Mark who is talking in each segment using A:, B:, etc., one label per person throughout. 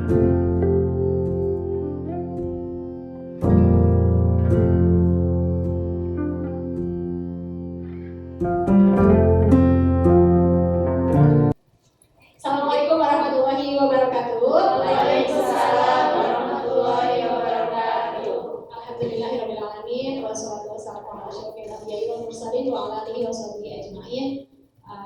A: Assalamualaikum warahmatullahi wabarakatuh.
B: Waalaikumsalam warahmatullahi wabarakatuh.
A: Alhamdulillahirabbil alamin wassalatu wassalamu ala asyrofil anbiya'i wal mursalin wa ala alihi washabihi ajmain.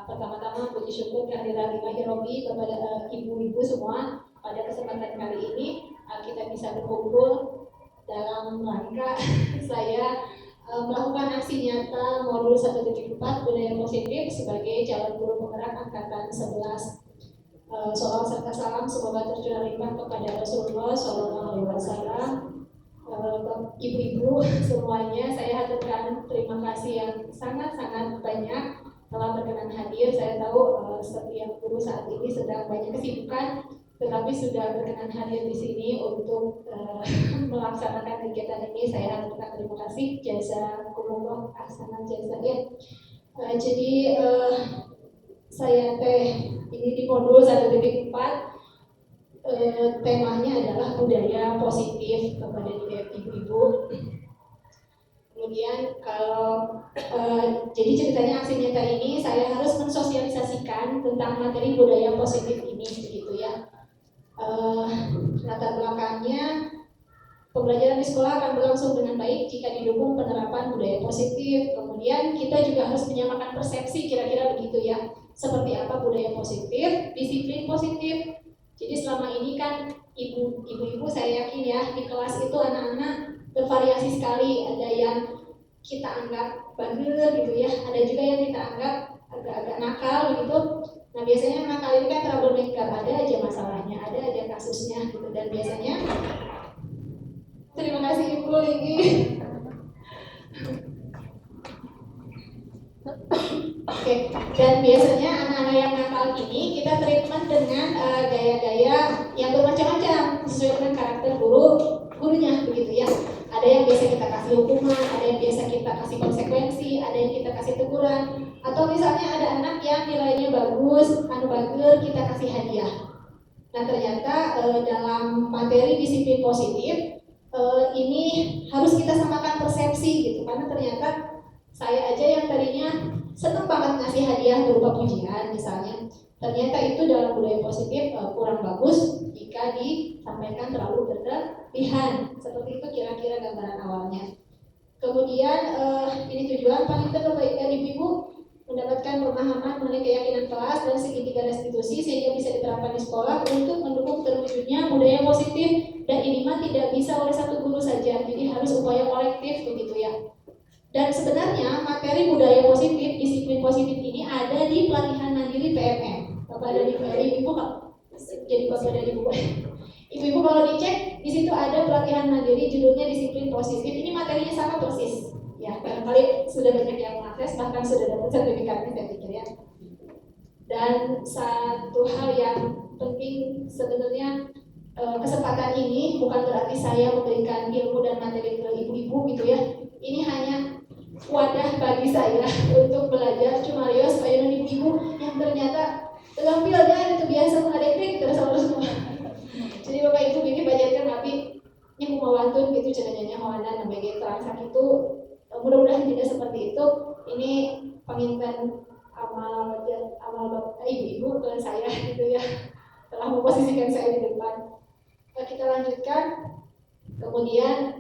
A: Pertama-tama puji syukur kehadiran ilahi Rabbi kepada ibu-ibu semua. Pada kesempatan kali ini kita bisa berkumpul dalam rangka saya melakukan aksi nyata modul 1.4 budaya positif sebagai calon guru penggerak angkatan 11. Sholawat serta salam semoga tercurah limpah kepada Rasulullah SAW. Ibu-ibu semuanya, saya haturkan terima kasih yang sangat-sangat banyak telah berkenan hadir. Saya tahu setiap guru saat ini sedang banyak kesibukan, tetapi sudah berkenan hadir di sini untuk melaksanakan kegiatan ini. Saya haturkan terima kasih, jazakumullah ahsanal jazaa ya. Jadi saya ini di modul 1.4 temanya adalah budaya positif kepada ibu-ibu. Kemudian kalau jadi ceritanya aksi nyata ini saya harus mensosialisasikan tentang materi budaya positif ini begitu ya. Latar belakangnya, pembelajaran di sekolah akan berlangsung dengan baik jika didukung penerapan budaya positif. Kemudian kita juga harus menyamakan persepsi kira-kira begitu ya. Seperti apa budaya positif, disiplin positif. Jadi selama ini kan ibu-ibu saya yakin ya di kelas itu anak-anak bervariasi sekali. Ada yang kita anggap bandel gitu ya, ada juga yang kita anggap agak-agak nakal gitu. Nah biasanya nakal ini kan troublemaker, ada aja masalahnya, ada aja kasusnya gitu. Dan biasanya, terima kasih Ibu Ligi. Oke, dan biasanya anak-anak yang nakal ini kita treatment dengan gaya-gaya yang bermacam-macam sesuai dengan karakter gurunya begitu ya. Ada yang biasa kita kasih hukuman, ada yang biasa kita kasih konsekuensi, ada yang kita kasih teguran, atau misalnya ada anak yang nilainya bagus, bagel, kita kasih hadiah. Nah ternyata dalam materi disiplin positif ini harus kita samakan persepsi gitu, karena ternyata saya aja yang tadinya senang banget ngasih hadiah berupa pujian misalnya, ternyata itu dalam budaya positif kurang bagus jika disampaikan terlalu berlebihan. Seperti itu kira-kira gambaran awalnya. Kemudian ini tujuan paling kebaikan ibu-ibu mendapatkan pemahaman mengenai keyakinan kelas dan segitiga restitusi sehingga bisa diterapkan di sekolah untuk mendukung terwujudnya budaya positif. Dan ini mah tidak bisa oleh satu guru saja, jadi harus upaya kolektif begitu ya. Dan sebenarnya materi budaya positif, disiplin positif ini ada di pelatihan mandiri PMM. Bapak dan Ibu, jadi Bapak dan Ibu. Ibu-ibu kalau dicek di situ ada pelatihan mandiri judulnya disiplin positif. Ini materinya sama persis. Ya, barangkali sudah banyak yang mengakses, bahkan sudah dapat sertifikatnya saya pikir ya. Dan satu hal yang penting sebenarnya, kesempatan ini bukan berarti saya memberikan ilmu dan materi ke ibu-ibu gitu ya. Ini hanya wadah bagi saya untuk belajar Cumarios Payunan ibu-ibu yang ternyata terampilnya itu biasa mengadek terus semua. Jadi Bapak Ibu ini bacakan tapi yang mau wantun gitu caranya Hoana sebagai transaksi itu mudah-mudahan tidak seperti itu. Ini pengintan amal Bapak Ibu ke saya gitu ya, telah memposisikan saya di depan. Kita lanjutkan. Kemudian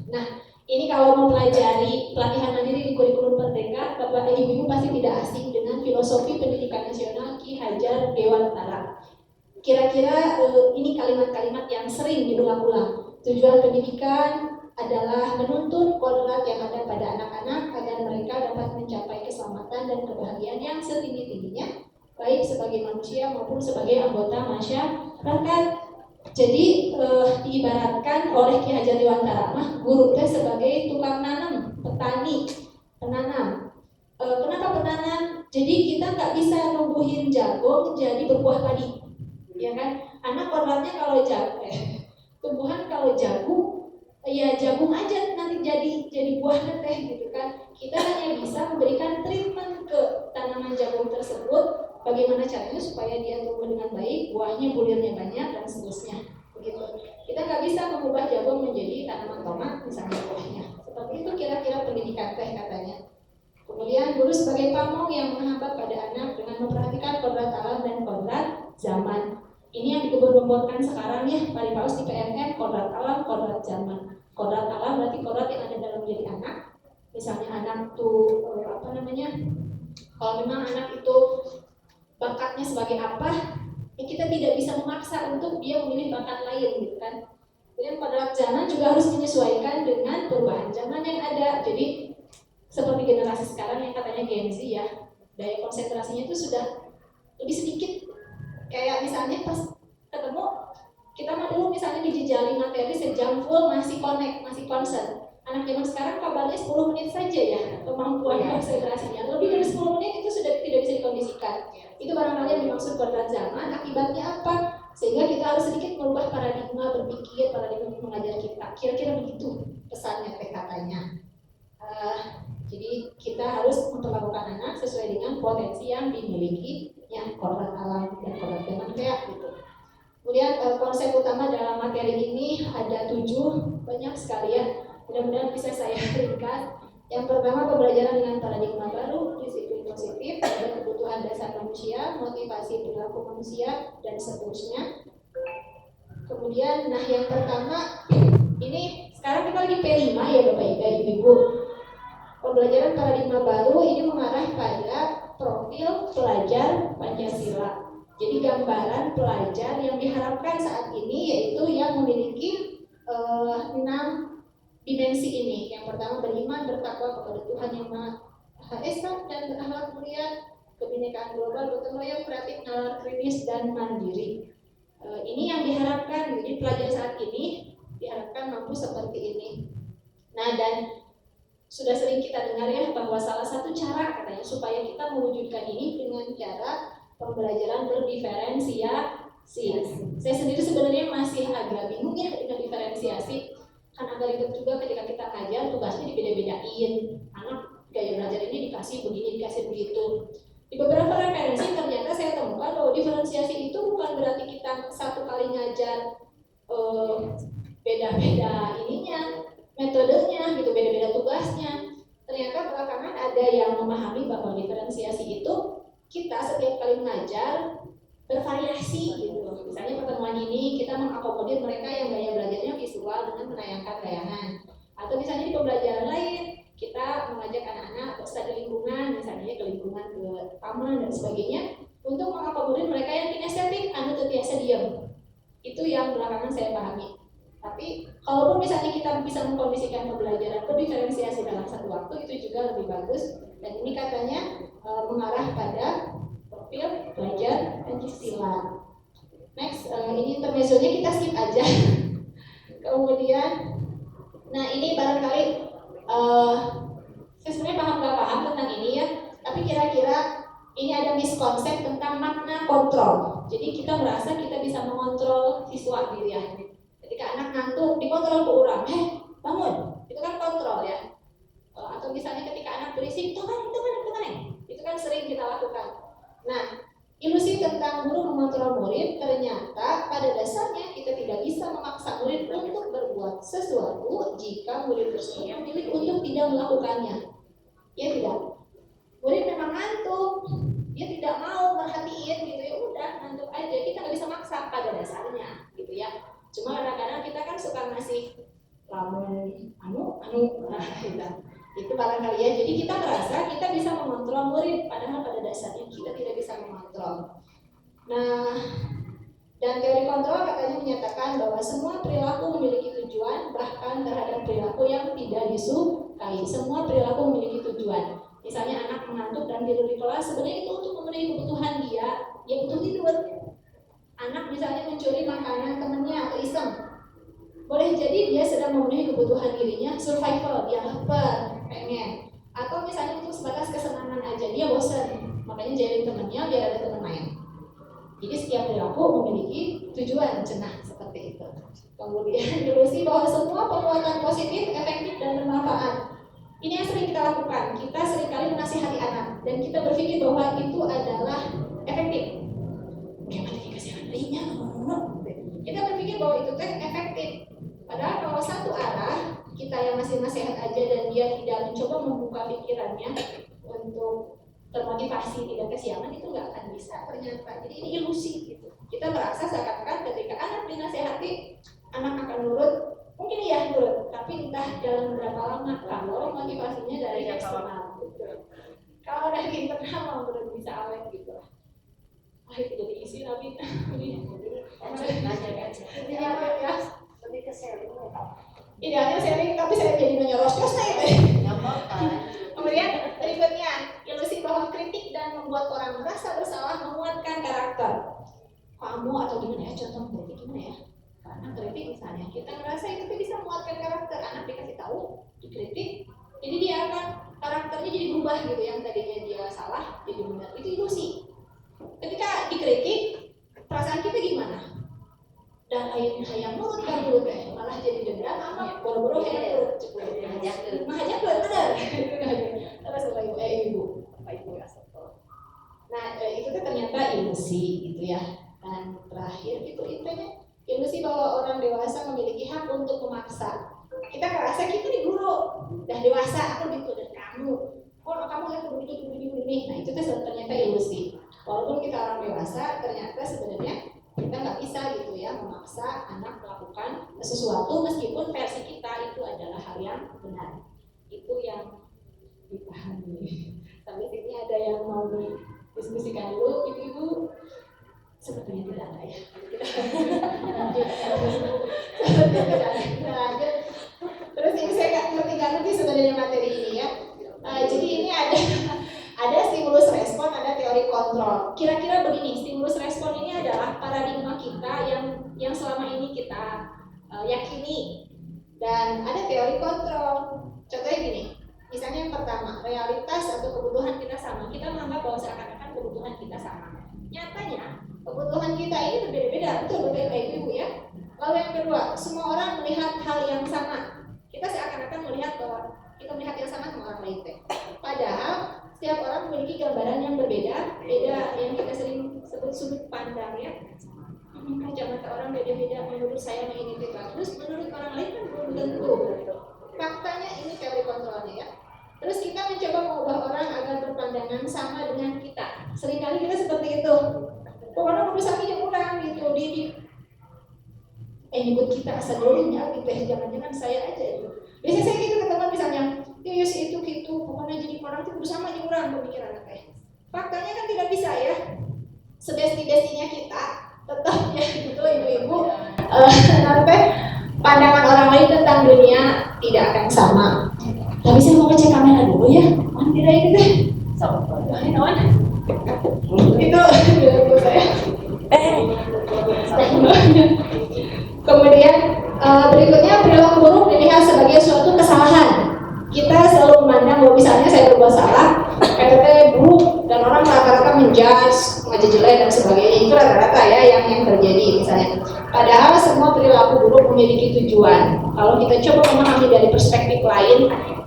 A: nah ini kalau mempelajari pelatihan mandiri di kurikulum Merdeka, Bapak Ibu pasti tidak asing dengan filosofi pendidikan nasional Ki Hajar Dewantara. Kira-kira ini kalimat-kalimat yang sering diulang-ulang. Tujuan pendidikan adalah menuntun kodrat yang ada pada anak-anak agar mereka dapat mencapai keselamatan dan kebahagiaan yang setinggi-tingginya, baik sebagai manusia maupun sebagai anggota masyarakat. Jadi diibaratkan oleh Ki Hajar Dewantara mah guru teh sebagai tukang nanam, petani, penanam. Kenapa penanam? Jadi kita nggak bisa numbuhin jagung jadi berbuah padi, ya kan? Anak kodratnya kalau tumbuhan kalau jagung, ya jagung aja nanti jadi buahnya teh gitu kan. Kita hanya bisa memberikan treatment ke tanaman jagung tersebut bagaimana caranya supaya dia tumbuh dengan baik, buahnya bulirnya banyak dan seterusnya. Begitu. Kita nggak bisa mengubah jagung menjadi tanaman tomat misalnya buahnya. Seperti itu kira-kira pendidikan teh katanya. Kemudian guru sebagai pamong yang menghambat pada anak dengan memperhatikan kodrat alam dan kodrat zaman. Ini yang dikebut-kebutkan sekarang ya, Pak Paus di PMN, kodrat alam, kodrat zaman. Kodrat alam berarti kodrat yang ada dalam diri anak. Misalnya anak tuh kalau memang anak itu bakatnya sebagai apa, ya kita tidak bisa memaksa untuk dia memilih bakat lain gitu kan. Kemudian kodrat zaman juga harus menyesuaikan dengan perubahan zaman yang ada. Jadi seperti generasi sekarang yang katanya Gen Z ya, daya konsentrasinya itu sudah lebih sedikit. Kayak misalnya pas ketemu, kita mah dulu misalnya dijejali materi sejam full masih connect, masih concern. Anak zaman sekarang kabarnya 10 menit saja ya kemampuan konsentrasinya. Lebih dari 10 menit itu sudah tidak bisa dikondisikan. Itu barangkali yang dimaksud kodrat zaman. Akibatnya apa? Sehingga kita harus sedikit merubah paradigma berpikir, paradigma mengajar kita. Kira-kira begitu pesannya katanya. Jadi kita harus memperlakukan anak sesuai dengan potensi yang dimiliki, yang kodrat alam dan kodrat zaman kayak gitu. Kemudian konsep utama dalam materi ini ada 7, banyak sekali ya. Mudah-mudahan bisa saya ringkas. Yang pertama, pembelajaran dengan paradigma baru, disiplin positif, ada kebutuhan dasar manusia, motivasi perilaku manusia, dan seterusnya. Kemudian, yang pertama, ini sekarang kita lagi P5 ya Bapak Ibu. Pembelajaran paradigma baru ini mengarah pada profil pelajar Pancasila. Jadi gambaran pelajar yang diharapkan saat ini yaitu yang memiliki 6 dimensi ini. Yang pertama beriman, bertakwa kepada Tuhan Yang Maha Esa dan berakhlak mulia, kebinekaan global, gotong royong, kreatif, nalar, kritis, dan mandiri. Ini yang diharapkan. Jadi pelajar saat ini diharapkan mampu seperti ini. Dan sudah sering kita dengar ya bahwa salah satu cara katanya supaya kita mewujudkan ini dengan cara pembelajaran berdiferensiasi. Saya sendiri sebenarnya masih agak bingung ya dengan diferensiasi. Kan agak ribet juga ketika kita ngajar tugasnya dibeda-bedain. Anak gaya belajar ini dikasih begini, dikasih begitu. Di beberapa referensi ternyata saya temukan bahwa diferensiasi itu bukan berarti kita satu kali ngajar beda-beda ininya, metodenya gitu, beda-beda tugasnya. Ternyata belakangan ada yang memahami bahwa diferensiasi itu kita setiap kali mengajar bervariasi gitu. Misalnya pertemuan ini kita mengakomodir mereka yang gaya belajarnya visual dengan menayangkan tayangan. Atau misalnya di pembelajaran lain kita mengajak anak-anak berstudi lingkungan, misalnya ke lingkungan, ke taman dan sebagainya, untuk mengakomodir mereka yang kinestetik, anu terbiasa diam. Itu yang belakangan saya pahami. Tapi kalaupun misalnya kita bisa mengkondisikan pembelajaran berdiferensiasi dalam satu waktu, itu juga lebih bagus. Dan ini katanya mengarah pada profil pelajar Pancasila. Next, ini intermezzonya kita skip aja. Kemudian, ini barangkali saya sebenarnya paham gak paham tentang ini ya. Tapi kira-kira ini ada miskonsep tentang makna kontrol. Jadi kita merasa kita bisa mengontrol siswa gitu ya. Ketika anak ngantuk, dikontrol ke orang, bangun, itu kan kontrol ya. Atau misalnya ketika anak berisik, itu kan sering kita lakukan. Ilusi tentang guru mengontrol murid, ternyata pada dasarnya kita tidak bisa memaksa murid untuk berbuat sesuatu jika murid tersebut memilih untuk tidak melakukannya. Ya tidak. Murid memang ngantuk, dia tidak mau merhatiin gitu, ya udah ngantuk aja, kita nggak bisa maksa pada dasarnya gitu ya. Cuma kadang-kadang kita kan suka ngasih lamun gitu. Itu barangkali ya. Jadi kita merasa kita bisa mengontrol murid, padahal pada dasarnya kita tidak bisa mengontrol. Dan teori kontrol katanya menyatakan bahwa semua perilaku memiliki tujuan, bahkan terhadap perilaku yang tidak disukai. Semua perilaku memiliki tujuan. Misalnya anak mengantuk dan tidur di kelas, sebenarnya itu untuk memenuhi kebutuhan dia butuh tidur. Anak misalnya mencuri makanan temannya atau iseng, boleh jadi dia sedang memenuhi kebutuhan dirinya, survival, dia lapar, pengen. Atau misalnya untuk sebatas kesenangan aja, dia bosan, makanya jahilin temannya biar ada teman main. Jadi setiap perilaku memiliki tujuan, seperti itu. Kemudian ilusi bahwa semua perbuatan positif, efektif dan bermanfaat. Ini yang sering kita lakukan. Kita seringkali menasihati anak dan kita berpikir bahwa itu adalah efektif mencoba membuka pikirannya untuk termotivasi, tidak kesiangan, itu nggak akan bisa ternyata. Jadi ini ilusi gitu. Kita merasa seakan-akan ketika anak dinasehati, anak akan nurut. Mungkin iya nurut, tapi entah dalam berapa lama kalau motivasinya dari eksternal. Kalau dari internal mau nurut bisa awet gitu lah. Itu jadi isi tapi
B: lebih ke sharing ya.
A: Idealnya sharing, tapi saya jadi menyorosnya itu. Kemudian berikutnya, ilusi bahwa kritik dan membuat orang merasa bersalah menguatkan karakter. Kamu atau gimana ya, contoh kritik gimana ya? Karena kritik misalnya, kita merasa itu bisa menguatkan karakter. Anak dikasih tahu, dikritik, jadi dia akan karakternya jadi berubah gitu. Yang tadinya dia salah, jadi benar. Itu ilusi. Ketika dikritik, perasaan kita gimana? Dan akhirnya hayang mulut kan dulu teh, malah jadi dendam sama boro-boro hayang mulut cepet mahajak bener terus ibu ya nah itu tuh ternyata ilusi gitu ya. Dan terakhir itu intinya ilusi bahwa orang dewasa memiliki hak untuk memaksa. Kita ngerasa kita nih guru udah dewasa, aku gitu, dan kamu yang begitu begini. Nah itu tuh ternyata ilusi. Walaupun kita orang dewasa, ternyata sebenarnya kita nggak bisa gitu ya memaksa anak melakukan sesuatu meskipun versi kita itu adalah hal yang benar. Itu yang dipahami. Sampai sini ada yang mau didiskusikan dulu, ibu-ibu? Sepertinya tidak ada ya. Kita lanjut. Terus ini saya nggak ngerti sebenarnya materi ini ya. Jadi ini ada stimulus respon, ada teori kontrol. Kira-kira begini, stimulus respon ini adalah paradigma kita yang selama ini kita yakini. Dan ada teori kontrol. Contohnya gini, misalnya yang pertama, realitas atau kebutuhan kita sama. Kita menganggap bahwa seakan-akan kebutuhan kita sama. Nyatanya, kebutuhan kita ini berbeda-beda, betul ibu ya. Lalu yang kedua, semua orang melihat hal yang sama. Kita seakan-akan melihat bahwa kita melihat yang sama orang lain teh. Padahal setiap orang memiliki gambaran yang berbeda, yang kita sering sebut sudut pandang ya. Kacamata orang beda-beda, menurut saya ini bagus, menurut orang lain kan belum tentu. Faktanya ini teori kontrolnya ya. Terus kita mencoba mengubah orang agar berpandangan sama dengan kita. Seringkali kita seperti itu. Pokoknya udah sama yang orang gitu, nyebut kita asal dulunya, gitu. Jangan-jangan saya aja itu. Biasanya saya gitu ke teman misalnya, ya sih itu gitu, pokoknya jadi orang itu bersama aja orang pemikiran kayak. Faktanya kan tidak bisa ya. Sebesti-bestinya kita tetap ya gitu ibu-ibu. Nanti pandangan orang lain tentang dunia tidak akan sama. Tapi saya mau ngecek kamera dulu ya. Mana tidak ini deh. Itu saya. Kemudian berikutnya perilaku buruk dilihat sebagai suatu kesalahan. Kita selalu memandang bahwa misalnya saya berbuat salah, kata buruk, dan orang rata-rata menjudge, jelek dan sebagainya. Itu rata-rata ya yang terjadi misalnya. Padahal semua perilaku buruk memiliki tujuan. Kalau kita coba memahami dari perspektif lain,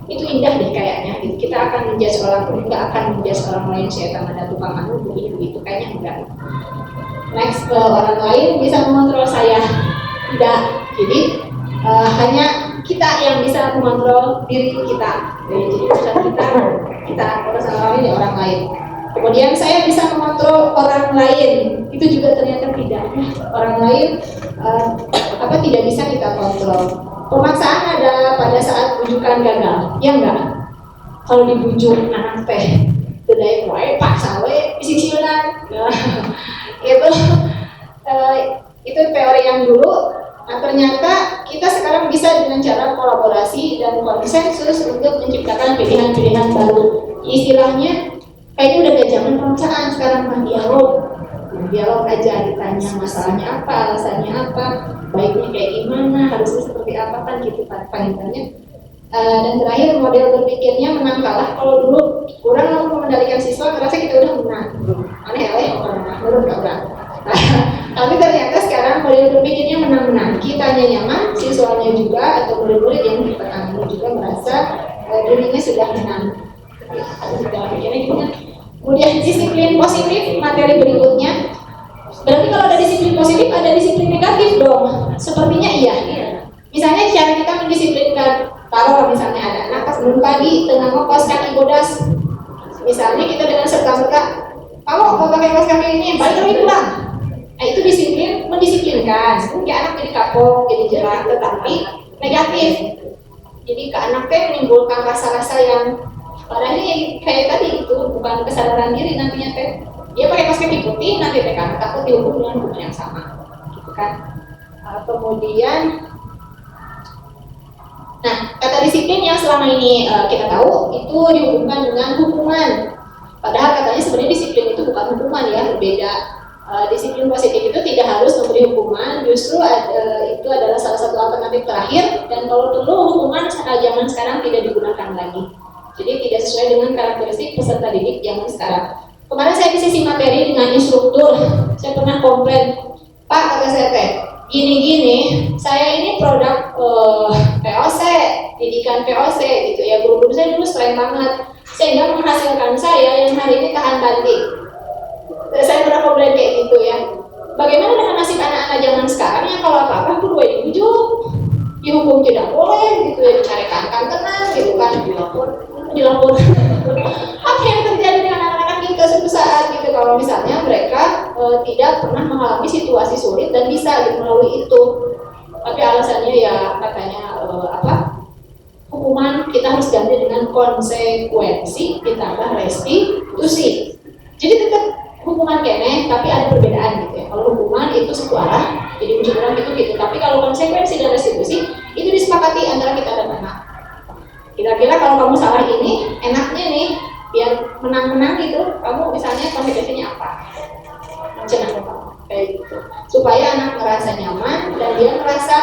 A: itu indah deh kayaknya. Gitu. Kita akan menjudge orang, nggak akan menjudge orang lain. Saya ada tukang anu begitu, kayaknya enggak. Next, orang lain bisa mengontrol saya. Tidak, jadi hanya kita yang bisa mengontrol diri kita. Jadi urusan kita urusan orang lain ya orang lain. Kemudian saya bisa mengontrol orang lain, itu juga ternyata tidak. Orang lain tidak bisa kita kontrol. Pemaksaan ada pada saat bujukan gagal, ya enggak? Kalau dibujuk anak teh, bedai wae paksa we bisik-siunan. Itu teori yang dulu. Nah ternyata kita sekarang bisa dengan cara kolaborasi dan konsensus untuk menciptakan pilihan-pilihan baru. Istilahnya kayaknya udah gak zaman pemaksaan, sekarang mah dialog aja, ditanya masalahnya apa, alasannya apa, baiknya kayak gimana, harusnya seperti apa kan gitu paling-palingnya. Dan terakhir model berpikirnya menang kalah. Kalau dulu kurang mampu mengendalikan siswa, merasa kita udah menang. Aneh menurut orang. Tapi ternyata sekarang model berpikirnya menang-menang. Kitanya nyaman, siswanya juga atau murid-murid yang ditekan juga merasa dirinya sudah menang. Kemudian disiplin positif, materi berikutnya. Berarti kalau ada disiplin positif, ada disiplin negatif dong. Sepertinya iya. Misalnya cara kita mendisiplinkan, kalau misalnya ada anak kelas bangun pagi tengah ngokos kaki bodas. Misalnya kita dengan serta-merta, kamu mau pakai kaos kaki ini, balik lagi pulang. Nah, itu disiplin, mendisiplinkan. Mungkin anak jadi kapok, jadi jerah, tetapi negatif. Jadi ke anaknya menimbulkan rasa-rasa yang padahal kayak tadi itu bukan kesadaran diri nantinya teh. Dia pakai kaos kaki putih, nanti teh kan takut dihukum dengan hukuman yang sama, gitu kan. Kemudian, nah kata disiplin yang selama ini kita tahu itu dihubungkan dengan hukuman. Padahal katanya sebenarnya disiplin itu bukan hukuman ya, berbeda. Disiplin positif itu tidak harus memberi hukuman, justru itu adalah salah satu alternatif terakhir. Dan kalau perlu hukuman zaman sekarang tidak digunakan lagi. Jadi tidak sesuai dengan karakteristik peserta didik zaman sekarang. Kemarin saya di sisi materi dengan instruktur, saya pernah komplain, Pak kata saya teh, gini-gini, saya ini produk POC, didikan POC gitu ya, guru-guru saya dulu strength banget, sehingga menghasilkan saya yang hari ini tahan banting. Saya pernah komplain kayak gitu ya. Bagaimana dengan nasib anak-anak zaman sekarang yang kalau apa-apa kudu dibujuk, dihukum tidak boleh gitu ya, dicarikan tenang gitu kan, dilapor. Apa yang terjadi dengan anak-anak kita suatu saat gitu kalau misalnya mereka tidak pernah mengalami situasi sulit dan bisa gitu, melalui itu. Tapi alasannya ya katanya hukuman kita harus ganti dengan konsekuensi ditambah restitusi. Jadi tetap hukuman kene, tapi ada perbedaan gitu ya. Kalau hukuman itu satu arah, jadi penjelasan itu gitu. Tapi kalau konsekuensi dan restitusi itu disepakati antara kita dan anak. Kira-kira kalau kamu salah ini, enaknya nih biar menang-menang gitu, kamu misalnya konsekuensinya apa? Macam apa? Kayak gitu. Supaya anak merasa nyaman dan dia merasa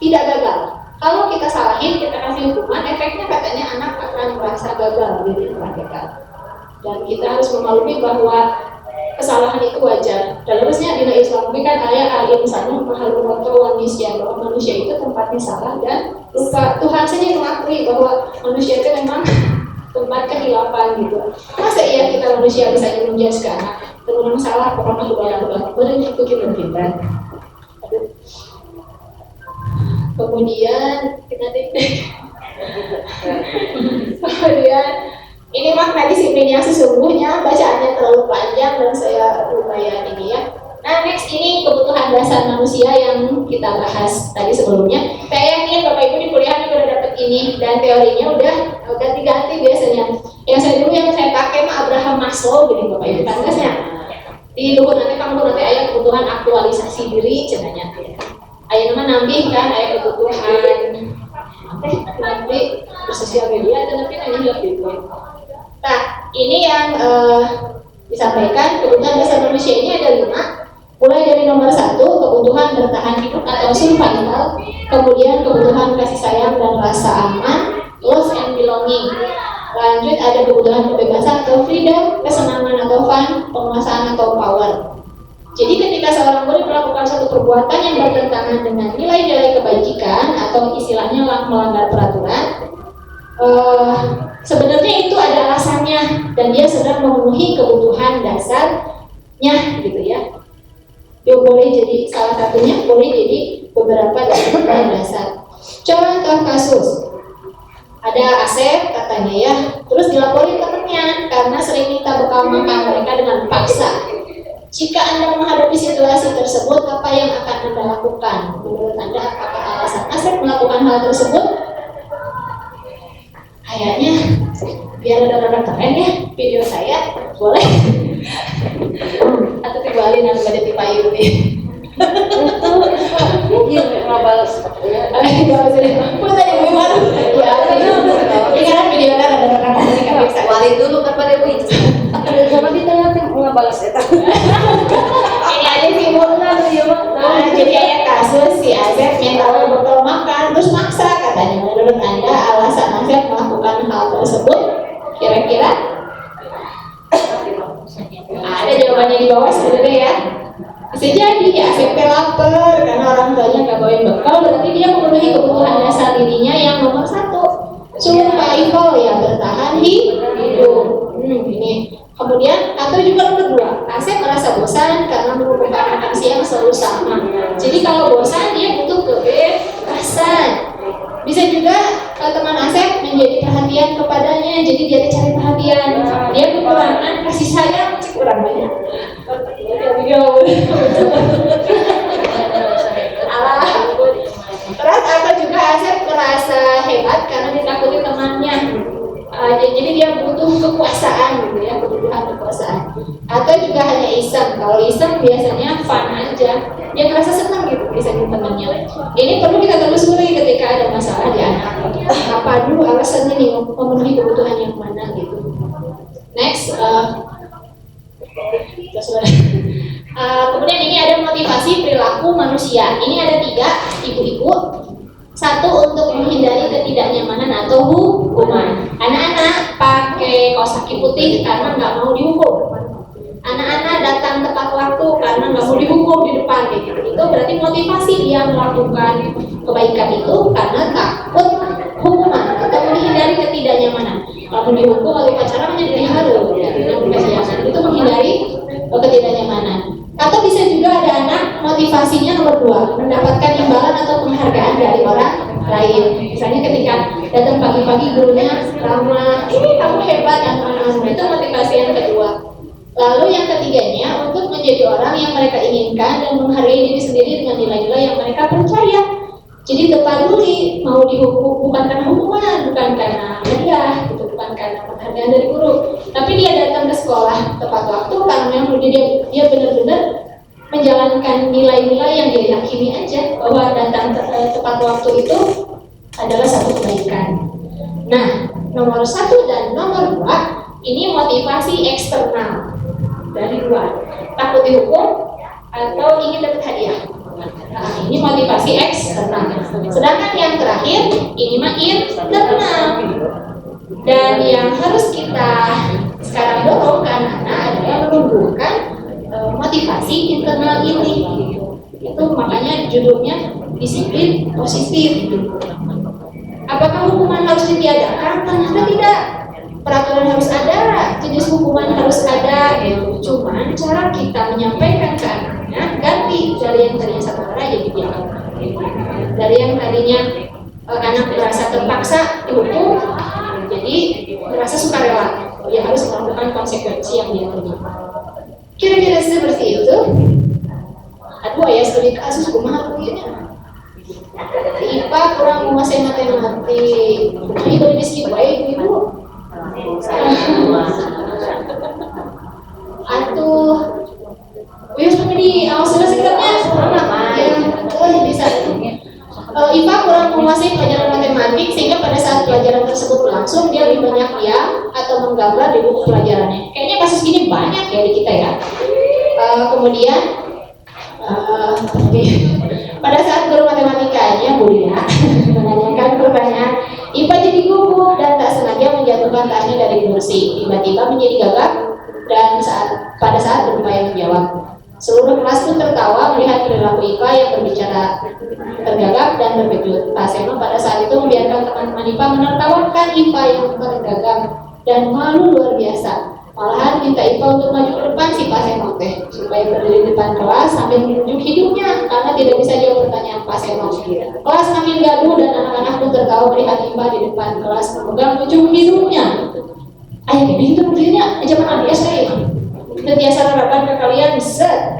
A: tidak gagal. Kalau kita salahin, kita kasih hukuman, efeknya katanya anak akan merasa gagal, jadi gagal. Dan kita harus memaklumi bahwa kesalahan itu wajar. Dalamnya di Islam kan ayat al-insanu mahalul manusia, bahwa manusia itu tempatnya salah dan lupa. Tuhan saja yang mengakui bahwa manusia itu memang tempat kehilapan gitu. Masa iya kita manusia bisa menjudge ke anak teman salah pokoknya udah berarti itu kita. Kemudian kita kemudian ini makna disiplin yang sesungguhnya, bacaannya terlalu panjang dan saya lumayan ini ya. Nah next ini kebutuhan dasar manusia yang kita bahas tadi sebelumnya. Saya yakin Bapak Ibu di kuliah juga udah dapet ini dan teorinya udah ganti-ganti biasanya. Yang saya dulu yang saya pakai mah Abraham Maslow gini Bapak Ibu tandasnya. Di luhur nanti kamu nanti ayat kebutuhan aktualisasi diri cenanya. Ayat nama nambih kan ayat kebutuhan nanti bersosial media dan nanti ini lebih baik. Nah, ini yang disampaikan kebutuhan dasar manusia ini ada 5. Mulai dari nomor 1, kebutuhan bertahan hidup atau survival. Kemudian kebutuhan kasih sayang dan rasa aman, love and belonging. Lanjut ada kebutuhan kebebasan atau freedom, kesenangan atau fun, penguasaan atau power. Jadi ketika seorang murid melakukan suatu perbuatan yang bertentangan dengan nilai-nilai kebajikan atau istilahnya melanggar peraturan, sebenarnya itu ada alasannya dan dia sedang memenuhi kebutuhan dasarnya gitu ya. Dia boleh jadi salah satunya, boleh jadi beberapa dari kebutuhan dasar. Contoh kasus, ada Asep katanya ya, terus dilaporin temennya karena sering minta bekal makan mereka dengan paksa. Jika Anda menghadapi situasi tersebut, apa yang akan Anda lakukan? Menurut Anda, apakah alasan Asep melakukan hal tersebut? Kayaknya biar ada keren ya video saya, boleh? Atau tibalin yang ada di payung nih.
B: Iya, nggak balas.
A: Ini kan video kan ada rekaman dari KPK.
B: Wali dulu kan pada Wih. Sama di tengah nggak balas ya.
A: Ini aja sih jadi ayat kasus si Asep minta botol makan terus maksa katanya. Menurut Anda alasan Asep melakukan hal tersebut kira-kira ada jawabannya di bawah sebenarnya ya. Bisa jadi ya Asep lapar karena orang tuanya nggak bawain bekal, berarti dia memenuhi kebutuhan dasar dirinya yang nomor 1, survival ya, bertahan hidup. Ini kemudian atau juga nomor 2, Asep merasa bosan karena merupakan makan siang selalu sama. Jadi kalau bosan dia butuh kebebasan. Bisa juga teman Asep menjadi perhatian kepadanya, jadi dia cari perhatian. Dia kekurangan kasih sayang kurang banyak. Terus atau juga Asep merasa hebat karena ditakuti temannya. Jadi dia butuh kekuasaan gitu ya, kebutuhan kekuasaan. Atau juga hanya iseng. Kalau iseng biasanya fun aja, dia merasa senang gitu bisa di temannya. Ini perlu kita telusuri ketika ada masalah di anak. Apa dulu alasannya nih memenuhi kebutuhan yang mana gitu. Next, kemudian ini ada motivasi perilaku manusia. Ini ada 3 ibu-ibu. 1 untuk menghindari ketidaknyamanan atau hukuman. Anak-anak pakai kaos kaki putih karena nggak mau dihukum. Anak-anak datang tepat waktu karena nggak mau dihukum di depan gitu. Itu berarti motivasi dia melakukan kebaikan itu karena takut hukuman atau menghindari ketidaknyamanan. Kalau dihukum atau pacaran menjadi haru, itu menghindari ketidaknyamanan. Atau bisa juga ada anak motivasinya nomor 2, mendapatkan imbalan atau penghargaan dari orang lain. Misalnya ketika datang pagi-pagi gurunya ramah, ini kamu hebat anak-anak, itu motivasi yang kedua. Lalu yang ketiganya untuk menjadi orang yang mereka inginkan dan menghargai diri sendiri dengan nilai-nilai yang mereka percaya. Jadi terpaduli mau dihukum bukan karena hukuman, bukan karena hadiah, gitu, bukan karena penghargaan dari guru, tapi dia datang ke sekolah tepat waktu karena dia benar-benar menjalankan nilai-nilai yang dia yakini aja bahwa datang tepat waktu itu adalah satu kebaikan. Nah, nomor 1 dan nomor 2 ini motivasi eksternal dari luar, takut dihukum atau ingin dapat hadiah. Nah, ini motivasi eksternal. Sedangkan yang terakhir ini mah internal. Dan yang harus kita sekarang dorong ke anak-anak adalah menumbuhkan motivasi internal ini. Itu makanya judulnya disiplin positif. Apakah hukuman harus ditiadakan? Ternyata tidak. Peraturan harus ada, jenis hukuman harus ada. Cuman cara kita menyampaikan ke anaknya ganti dari yang tadinya satu arah jadi diam. Dari yang tadinya anak merasa terpaksa dihukum, jadi merasa sukarela. Dia harus melakukan konsekuensi yang dia terima. Kira-kira seperti itu. Aduh ya studi kasus kumaha begini. IPA kurang menguasai matematik. Ibu miskin baik ibu. Atuh, wis di sudah sekitarnya yang bisa. IPA kurang menguasai pelajaran matematik sehingga pada saat pelajaran tersebut berlangsung dia lebih banyak diam atau menggambar di buku pelajarannya. Kayaknya kasus gini banyak ya di kita ya. Kemudian pada saat guru matematikanya Bulia menanyakan pertanyaan, IPA jadi gugup dan tak sengaja menjatuhkan tasnya dari kursi. Tiba-tiba menjadi gagap dan pada saat berupaya menjawab. Seluruh kelas pun tertawa melihat perilaku IPA yang berbicara tergagap dan terkejut. Pak Seno pada saat itu membiarkan teman-teman IPA menertawakan IPA yang tergagap dan malu luar biasa. Malahan minta IPA untuk maju ke depan si Pak Seno supaya berdiri di depan kelas sambil menunjuk hidungnya karena tidak bisa jawab pertanyaan Pak Seno. Kelas makin gaduh dan anak-anak pun tertawa melihat IPA di depan kelas memegang ujung hidungnya. Ayah ini itu begini aja mana biasa ya. Biasa harapan ke kalian set.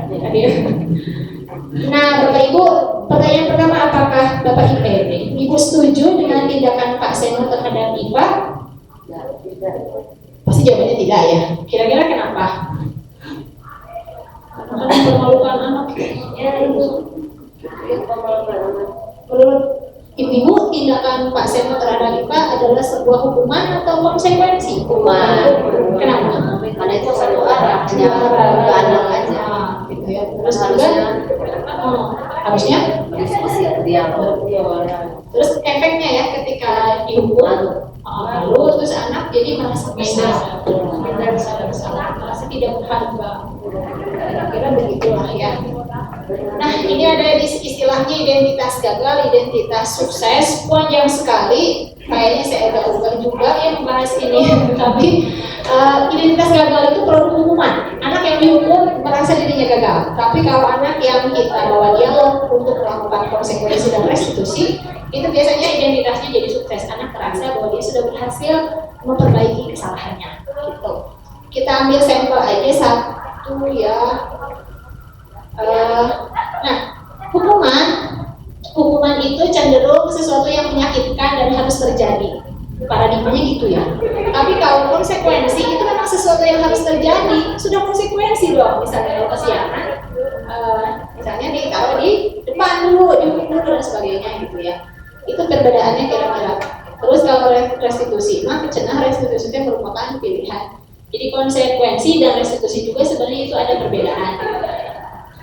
A: Nah, Bapak Ibu, pertanyaan pertama, apakah Bapak Ibu setuju dengan tindakan Pak Seno terhadap IPA? Pasti jawabannya tidak ya. Kira-kira kenapa? Karena mempermalukan anak. Ya itu mempermalukan anak. Menurut Ibu, tindakan Pak Seno terhadap IPA adalah sebuah hukuman atau konsekuensi?
B: Hukuman.
A: Kenapa?
B: Karena itu satu arah, hanya ke anak aja.
A: Gitu ya. Terus harusnya
B: diam.
A: Terus efeknya ya ketika dihukum lalu terus anak jadi merasa bersalah, merasa tidak berharga. Kira-kira begitulah ya. Nah, ini ada istilahnya identitas gagal, identitas sukses. Panjang sekali. Kayaknya saya agak bukan juga yang membahas ini. Tapi identitas gagal itu produk hukuman. Anak yang dihukum merasa dirinya gagal. Tapi kalau anak yang kita bawa dialog untuk melakukan konsekuensi dan restitusi, itu biasanya identitasnya jadi sukses. Anak terasa bahwa dia sudah berhasil memperbaiki kesalahannya. Gitu. Kita ambil sampel aja satu ya. Nah, hukuman itu cenderung sesuatu yang menyakitkan dan harus terjadi. Paradigmanya gitu ya. Tapi kalau konsekuensi itu memang sesuatu yang harus terjadi. Sudah konsekuensi dong. Misalnya kalau kesiangan, misalnya ditaruh di depan dulu, dihukum dulu dan sebagainya gitu ya. Itu perbedaannya kira-kira. Terus kalau restitusi, maka cenah restitusi itu merupakan pilihan. Jadi konsekuensi dan restitusi juga sebenarnya itu ada perbedaan.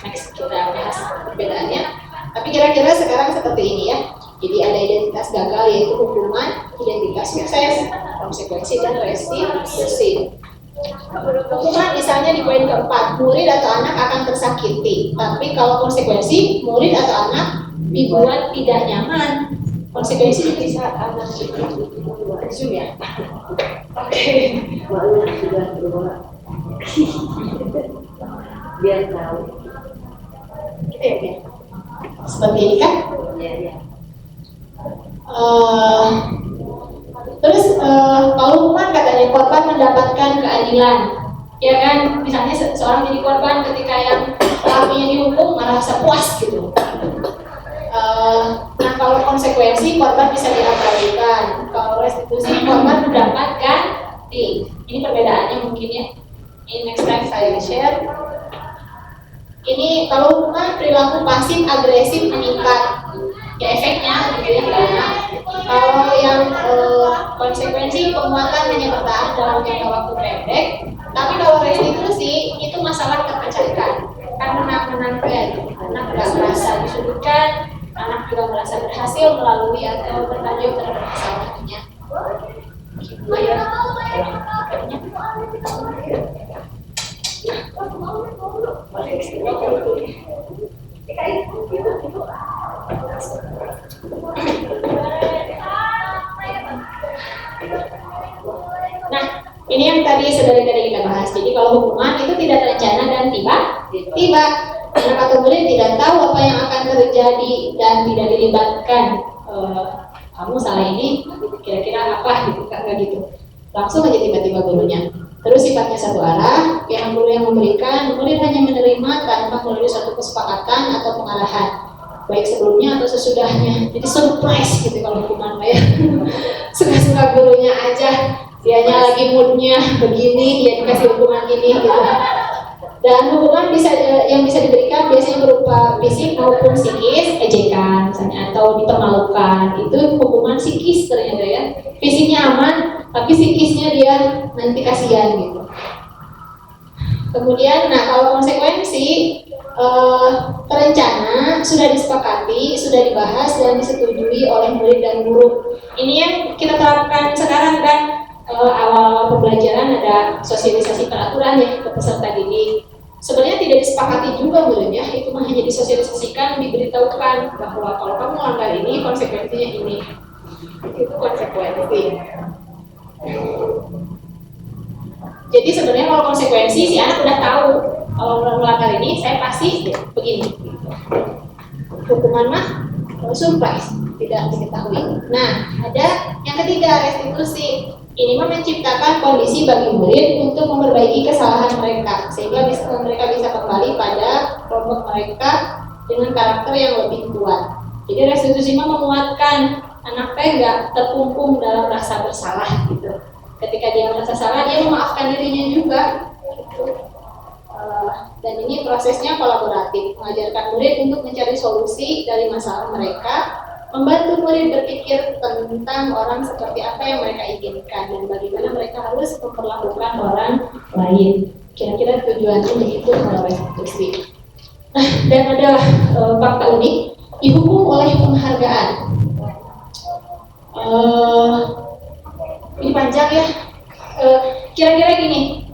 A: Next kita bahas perbedaannya. Tapi kira-kira sekarang seperti ini ya. Jadi ada identitas gagal yaitu hukuman, identitas sukses, konsekuensi dan restitusi. Hukuman misalnya di poin keempat, murid atau anak akan tersakiti. Tapi kalau konsekuensi, murid atau anak dibuat tidak nyaman. Konsekuensi di saat anak zoom ya. Oke.
B: Malu sudah berubah. Biar tahu.
A: Oke. Seperti ini kan?
B: Ya.
A: Terus kalau hukuman katanya korban mendapatkan keadilan, ya kan? Misalnya seorang jadi korban ketika yang pelakunya dihukum merasa puas gitu. Nah kalau konsekuensi korban bisa diabaikan, kalau restitusi korban mendapatkan ini perbedaannya mungkin ya. Ini next time saya share. Ini kalau hukuman perilaku pasif agresif meningkat. Ya efeknya gitu ya karena kalau yang konsekuensi penguatan hanya bertahan dalam jangka waktu pendek, tapi kalau restitusi itu masalah terpecahkan karena menang anak nggak merasa disudutkan, anak juga merasa berhasil melalui atau bertanggung terhadap kesalahannya. Gitu ya. Nah, ini yang tadi kita bahas. Jadi kalau hukuman itu tidak terencana dan tiba-tiba, anak atau murid tidak tahu apa yang akan terjadi dan tidak dilibatkan. Kamu salah ini, kira-kira apa gitu, nggak gitu. Langsung aja tiba-tiba gurunya. Terus sifatnya satu arah, yang guru yang memberikan, murid hanya menerima tanpa melalui suatu kesepakatan atau pengarahan, baik sebelumnya atau sesudahnya. Jadi surprise gitu kalau hukuman ya. Suka-suka gurunya aja, dianya lagi moodnya begini, dia dikasih hukuman ini gitu. Dan hukuman yang bisa diberikan biasanya berupa fisik maupun psikis, ejekan misalnya atau dipermalukan. Itu hukuman psikis ternyata ya. Fisiknya aman, tapi psikisnya dia nanti kasihan gitu. Kemudian, nah kalau konsekuensi terencana, sudah disepakati, sudah dibahas dan disetujui oleh murid dan guru. Ini yang kita terapkan sekarang kan. Awal pembelajaran ada sosialisasi peraturan ya ke peserta didik. Sebenarnya tidak disepakati juga muridnya, itu mah hanya disosialisasikan, diberitahukan bahwa kalau kamu melanggar ini konsekuensinya ini. Itu konsekuensi. Jadi sebenarnya kalau konsekuensi si anak udah tahu kalau melanggar ini saya pasti begini. Hukuman mah surprise, tidak diketahui. Nah, ada yang ketiga restitusi. Ini menciptakan kondisi bagi murid untuk memperbaiki kesalahan mereka sehingga mereka bisa kembali pada kelompok mereka dengan karakter yang lebih kuat. Jadi restitusi menguatkan anak nggak terkungkung dalam rasa bersalah gitu. Ketika dia merasa salah, dia memaafkan dirinya juga. Gitu. Dan ini prosesnya kolaboratif, mengajarkan murid untuk mencari solusi dari masalah mereka, membantu murid berpikir tentang orang seperti apa yang mereka inginkan dan bagaimana mereka harus memperlakukan orang lain. Kira-kira tujuannya begitu kalau restitusi. Nah, dan ada fakta unik, dihukum oleh penghargaan. Ini panjang ya. Kira-kira gini,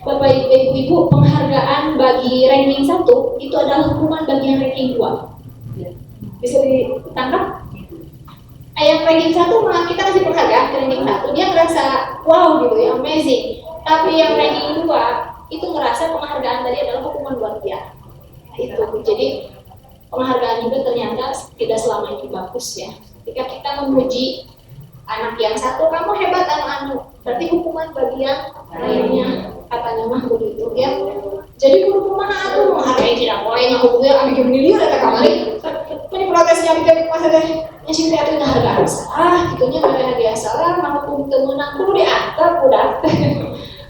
A: Bapak Ibu, penghargaan bagi ranking 1 itu adalah hukuman bagi yang ranking 2. Bisa ditangkap? Yang ranking 1 malah kita kasih penghargaan ke ranking 1, dia merasa wow gitu ya, amazing. Tapi yang ranking 2 itu merasa penghargaan tadi adalah hukuman buat dia. Itu jadi penghargaan juga ternyata tidak selama itu bagus ya. Ketika kita memuji anak yang satu, kamu hebat anu, berarti hukuman bagi yang lainnya, katanya mah begitu ya. Jadi guru kumaha atuh menghargai tidak boleh ngahukumnya anu gini lieur eta kamari. Ini protesnya diketik masa teh nya sing teh atuh hargaan salah, kitunya hadiah salah, ngahukum teu meunang kudu diantar budak.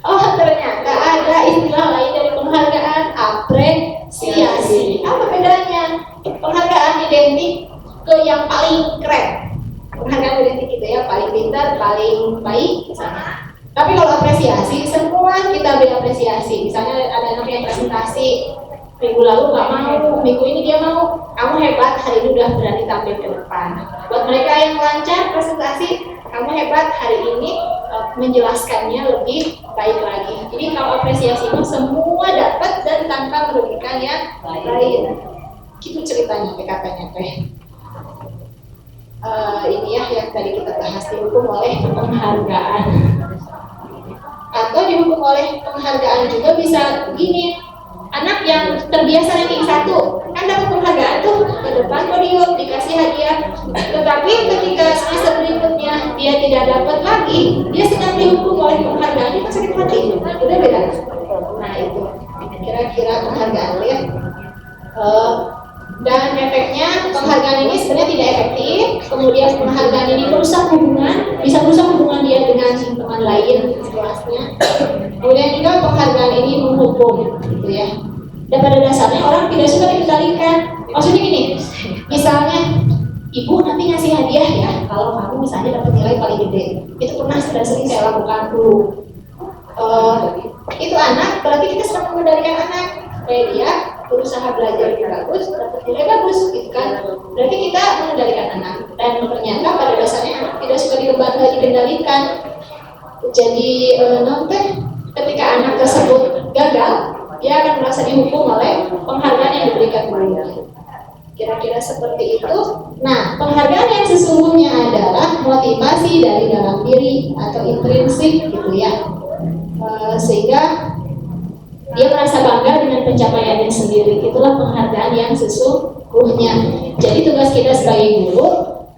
A: Oh, ternyata ada istilah lain dari penghargaan, apresiasi. Apa bedanya? Penghargaan identik ke yang paling keren. Penghargaan identik gitu ya, paling pintar, paling baik sama. Tapi kalau apresiasi, semua kita beri apresiasi. Misalnya ada anak yang presentasi minggu lalu nggak mau, minggu ini dia mau. Kamu hebat, hari ini udah berani tampil ke depan. Buat mereka yang lancar presentasi, kamu hebat, hari ini menjelaskannya lebih baik lagi. Jadi kalau apresiasi itu semua dapat dan tanpa merugikan yang lain. Gitu ceritanya, katanya teh. Ini ya yang tadi kita bahas, dihukum oleh penghargaan. Atau dihukum oleh penghargaan juga bisa begini, anak yang terbiasa ranking 1 kan dapat penghargaan tuh ke depan podium dikasih hadiah, tetapi ketika semester berikutnya dia tidak dapat lagi, dia sedang dihukum oleh penghargaan, dia sakit hati, udah beda. Nah itu kira-kira penghargaan ya. Dan efeknya penghargaan ini sebenarnya tidak efektif. Kemudian penghargaan ini merusak hubungan, bisa merusak hubungan dia dengan teman lain sekelasnya. Kemudian juga penghargaan ini menghukum, gitu ya. Dan pada dasarnya orang tidak suka dikendalikan. Maksudnya gini, misalnya ibu nanti ngasih hadiah ya, kalau kamu misalnya dapat nilai paling gede. Itu pernah sudah sering saya lakukan dulu. Itu anak, berarti kita sedang mengendalikan anak. Kayak dia berusaha belajar yang bagus, dapat nilai bagus, gitu kan? Berarti kita mengendalikan anak. Dan ternyata pada dasarnya anak tidak suka dikendalikan. Jadi nanti ketika anak tersebut gagal, dia akan merasa dihukum oleh penghargaan yang diberikan gurunya. Kira-kira seperti itu. Nah, penghargaan yang sesungguhnya adalah motivasi dari dalam diri atau intrinsik, gitu ya. Sehingga dia merasa bangga dengan pencapaiannya sendiri. Itulah penghargaan yang sesungguhnya. Jadi tugas kita sebagai guru,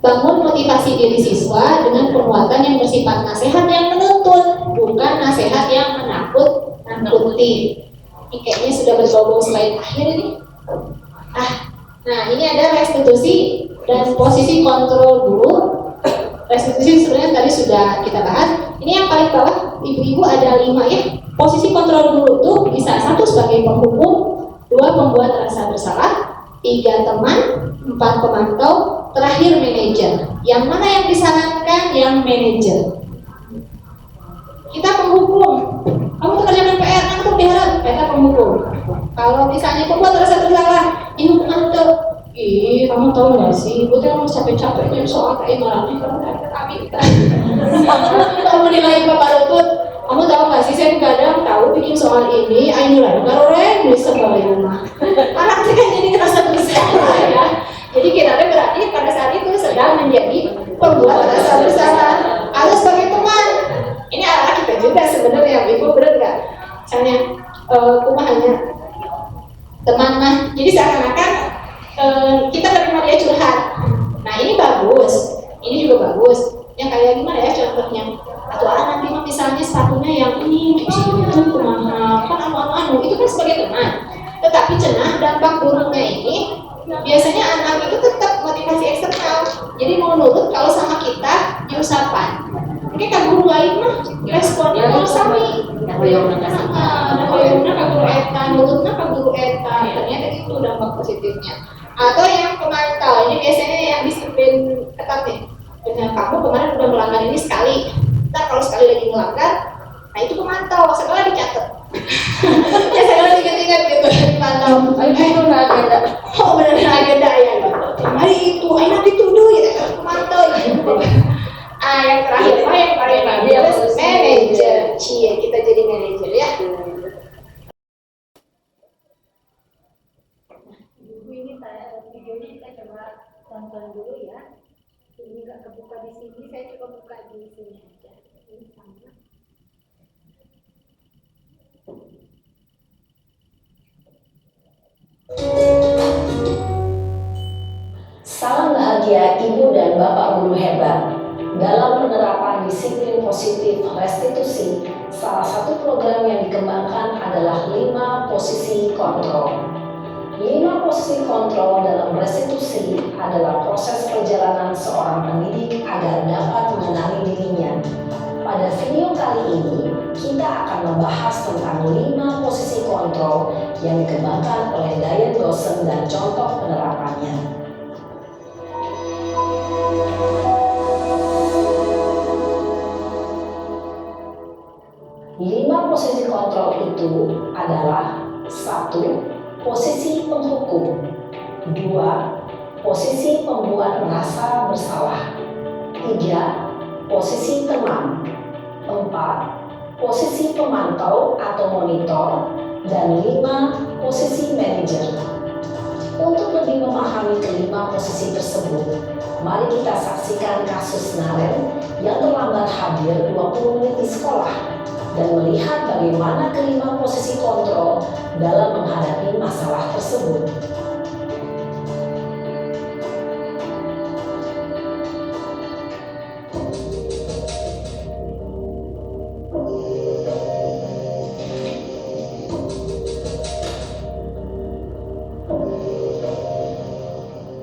A: bangun motivasi diri siswa dengan penguatan yang bersifat nasihat yang menuntun, bukan nasihat yang menakut-nakuti. Ini kayaknya sudah berbau slide akhir ini. Nah ini ada restitusi dan posisi kontrol guru. Restitusi sebenarnya tadi sudah kita bahas. Ini yang paling bawah, ibu-ibu ada 5 ya. Posisi kontrol guru itu bisa 1 sebagai penghukum, 2 pembuat rasa bersalah, 3 teman, 4 pemantau, terakhir manajer. Yang mana yang disarankan? Yang manajer. Kita penghukum. Kamu tuh kerjakan PR, nanti biaran, kita penghukum. Kalau misalnya pembuat rasa bersalah, ibu pemantau. Kamu tahu nggak sih? Ibu tuh capek-capeknya soal kayak marahnya kalau kami kita. Kamu nilai Bapak Lutut. Kamu tahu nggak sih, saya kadang tahu bikin soal ini, ayo nilai kalau bisa balik rumah. Anak saya kan jadi ngerasa bersalah ya. Jadi kita berarti pada saat itu sedang menjadi pembuat rasa bersalah. Atau sebagai teman, ini anak kita juga sebenarnya, ibu bener nggak? Misalnya, kumahanya teman mah, jadi seakan-akan kita terima dia curhat. Nah ini bagus, ini juga bagus. Yang kayak gimana ya contohnya? Atau nanti misalnya sepatunya yang ini itu kumaha, kan anu itu kan sebagai teman. Tetapi cenah dampak buruknya ini biasanya anak itu tetap motivasi eksternal. Jadi mau nurut kalau sama kita diusapan. Mungkin kan guru lain mah responnya kalau sami. Nahoyongna ka guru eta, nurutna ka guru eta. Ternyata itu dampak positifnya. Atau yang pemantau, ini biasanya yang disiplin ketat nih. Dengan kamu kemarin udah melanggar ini sekali. Ntar kalau sekali lagi melanggar, nah itu pemantau, sekolah dicatat. Ya sekolah diingat-ingat gitu, dipantau.
B: Itu nggak agenda.
A: Oh benar-benar agenda ya. Hari itu, enak dituduh ya, pemantau gitu. Yang terakhir, yang paling bagus, manajer. Cie, kita jadi manajer ya. Ini saya videonya kita coba tonton dulu ya. Ini nggak kebuka di sini, saya coba buka di sini aja. Ini sama.
C: Salam bahagia Ibu dan Bapak Dalam penerapan disiplin positif restitusi, salah satu program yang dikembangkan adalah 5 posisi kontrol. 5 posisi kontrol dalam restitusi adalah proses perjalanan seorang pendidik agar dapat mengenali dirinya. Pada video kali ini, kita akan membahas tentang 5 posisi kontrol yang dikembangkan oleh Diane Dawson dan contoh penerapannya. 5 posisi kontrol itu adalah 1. Posisi penghukum. 2. Posisi pembuat merasa bersalah. 3. Posisi teman. 4. Posisi pemantau atau monitor. Dan 5. Posisi manajer. Untuk lebih memahami kelima posisi tersebut, mari kita saksikan kasus Naren yang terlambat hadir 20 menit di sekolah dan melihat bagaimana kelima posisi kontrol dalam menghadapi masalah tersebut.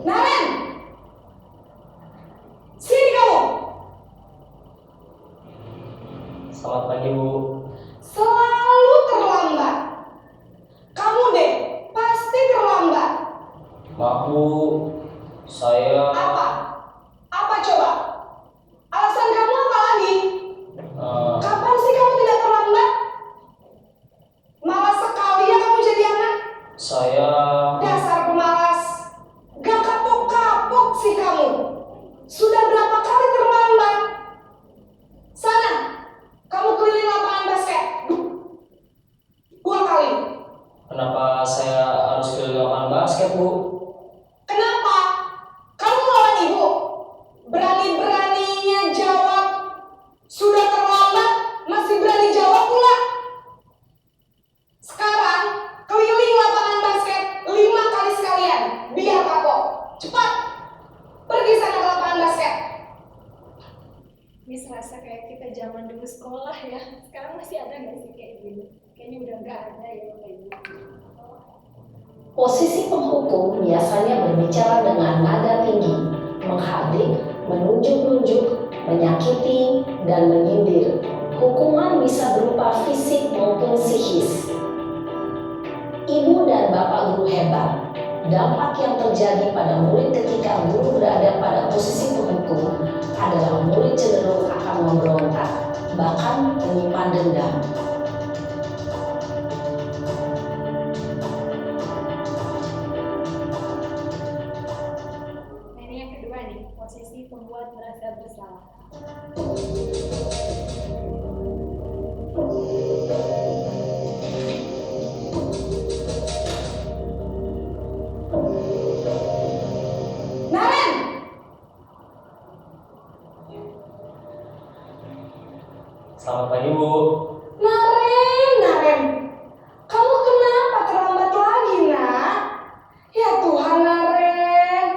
D: Naren! Sini kamu!
E: Selamat pagi, Bu.
D: Selalu terlambat. Kamu deh, pasti terlambat.
E: Maaf, Bu. Saya
D: Apa? Apa coba? Alasan kamu apa lagi? Kapan sih kamu tidak terlambat? Malas sekali ya kamu jadi anak.
E: saya
D: Dasar pemalas. Gak kapok-kapok sih kamu. Sudah berapa kali terlambat? Sana, kamu keliling lapangan basket. 2 kali.
E: kenapa saya harus keliling lapangan basket, Bu?
D: Kenapa? Kamu lawan ibu? Berani-beraninya jawab. Sudah terlambat, masih berani jawab pula. Sekarang, keliling lapangan basket 5 kali sekalian. Biar kapok. Cepat. Pergi sana ke lapangan basket.
B: Miss rasa kayak kita zaman dulu sekolah ya. Sekarang masih ada nggak sih kayak gini? Kayaknya udah nggak ada ya kayak gini.
C: Posisi penghukum biasanya berbicara dengan nada tinggi, menghardik, menunjuk-nunjuk, menyakiti, dan menyindir. Hukuman bisa berupa fisik maupun psikis. Ibu dan bapak guru hebat. Dampak yang terjadi pada murid ketika guru berada pada posisi penghukum adalah murid cenderung akan memberontak, bahkan menyimpan dendam.
B: Nah, ini yang kedua nih, posisi pembuat merasa bersalah.
D: Naren!
E: Selamat pagi, Bu.
D: Naren! Kamu kenapa terlambat lagi, nak? Ya Tuhan, Naren.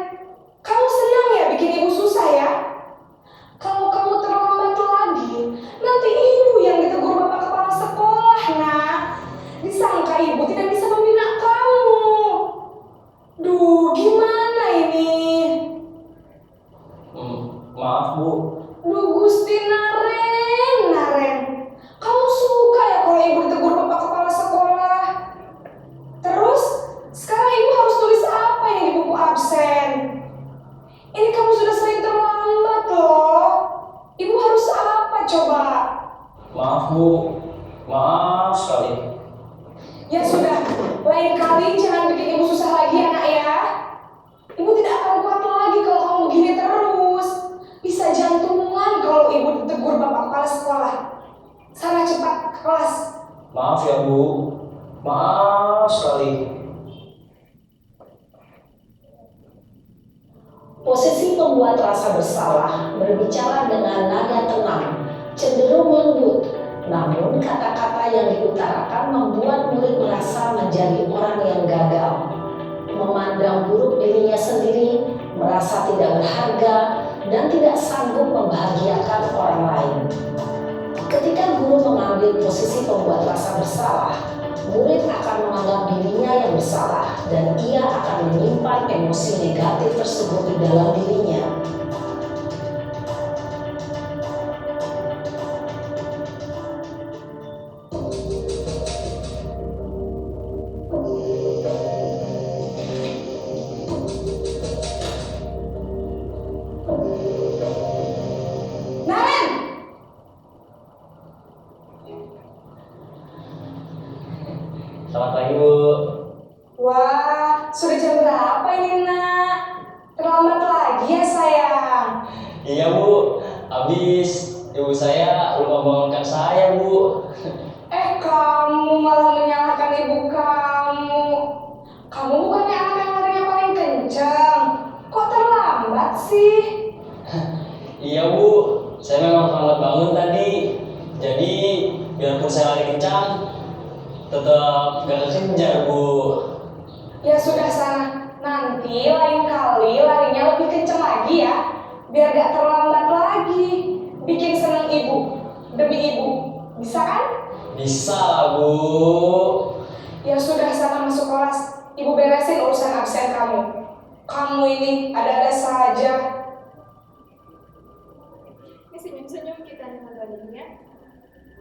D: Kamu senang ya bikin ibu susah ya? Kalau kamu terlambat lagi, nanti ibu yang ditegur bapak kepala sekolah, nak. Disangka ibu tidak bisa membina kamu. Duh, gimana ini?
E: Maaf, Bu.
D: Duh, Gusti Naren. Kamu suka ya kalau ibu ditegur bapak kepala sekolah? Terus, sekarang ibu harus tulis apa ini di buku absen? Ini kamu sudah sering terlambat loh. Ibu harus apa coba?
E: Maaf, Bu. Maaf sekali.
D: Ya sudah, lain kali jangan bikin ibu susah lagi anak ya. Ibu tidak akan kuat lagi kalau kamu begini terus. Bisa jantungan kalau ibu ditegur bapak kepala sekolah. Sana cepat ke kelas.
E: Maaf ya, Bu. Maaf sekali.
C: Posisi pembuat rasa bersalah berbicara dengan nada tenang, cenderung lembut, namun kata-kata yang diutarakan membuat murid merasa menjadi orang yang gagal, memandang buruk dirinya sendiri, merasa tidak berharga, dan tidak sanggup membahagiakan orang lain. Ketika guru mengambil posisi pembuat rasa bersalah, murid akan menganggap dirinya yang bersalah dan ia akan menyimpan emosi negatif tersebut di dalam dirinya.
D: Naren!
E: Selamat pagi, Bu.
D: Wah, sudah jam berapa ini, Nak? Terlambat lagi ya, sayang.
E: Iya, Bu. Habis ibu saya lupa bangunkan saya, Bu.
D: Kamu malah menyalahkan ibu kamu. Kamu bukannya anak yang larinya paling kencang. Kok terlambat sih?
E: Iya, Bu. Saya memang terlambat bangun tadi. Jadi, biarpun saya lari kencang, tetap gak kekejar, Bu.
D: Ya sudah sana. Nanti lain kali larinya lebih kencang lagi ya. Biar gak terlambat lagi. Bikin seneng ibu. Demi ibu. Bisa kan?
E: Bisa lah, Bu.
D: Ya sudah sana masuk kelas. Ibu beresin urusan absen kamu. Kamu ini ada-ada saja.
B: Ini senyum-senyum kita nih.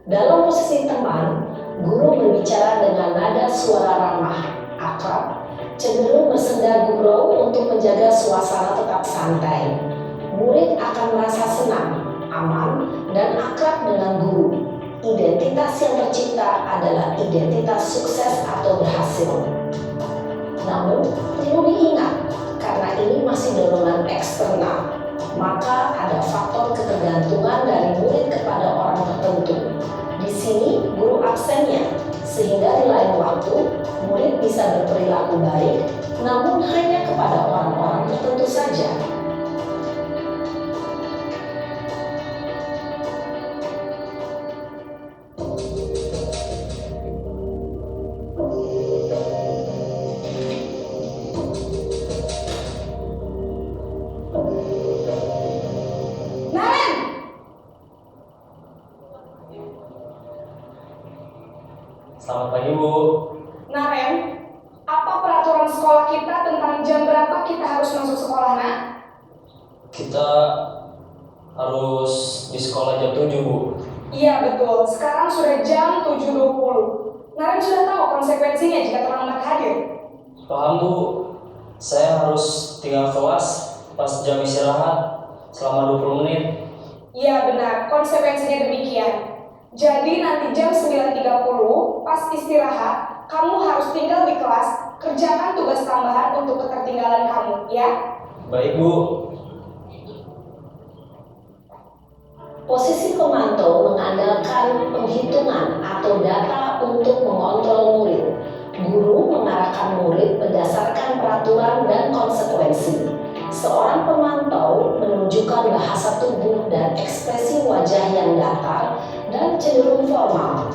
C: Dalam posisi teman, guru berbicara dengan nada suara ramah, akrab, cenderung bersenda gurau untuk menjaga suasana tetap santai. Murid akan merasa senang, aman, dan akrab dengan guru. Identitas yang tercipta adalah identitas sukses atau berhasil. Namun, perlu diingat, karena ini masih dorongan eksternal, maka ada faktor ketergantungan dari murid kepada orang tertentu. Di sini, guru absennya, sehingga di lain waktu, murid bisa berperilaku baik, namun hanya kepada orang-orang tertentu saja.
D: Naren!
E: Selamat pagi, Bu.
D: Naren, apa peraturan sekolah kita tentang jam berapa kita harus masuk sekolah, Nak?
E: Kita harus di sekolah jam 7, Bu.
D: Iya betul, sekarang sudah jam 7.20. Naren sudah tahu konsekuensinya jika terlambat hadir.
E: Paham, Bu. Saya harus tinggal kelas pas jam istirahat selama 20 menit.
D: Iya benar, konsekuensinya demikian. Jadi nanti jam 9.30 pas istirahat, kamu harus tinggal di kelas, kerjakan tugas tambahan untuk ketertinggalan kamu, ya?
E: Baik, Bu.
C: Posisi pemantau mengandalkan penghitungan atau data untuk mengontrol murid. Guru mengarahkan murid berdasarkan peraturan dan konsekuensi. Seorang pemantau menunjukkan bahasa tubuh dan ekspresi wajah yang datar dan cenderung formal.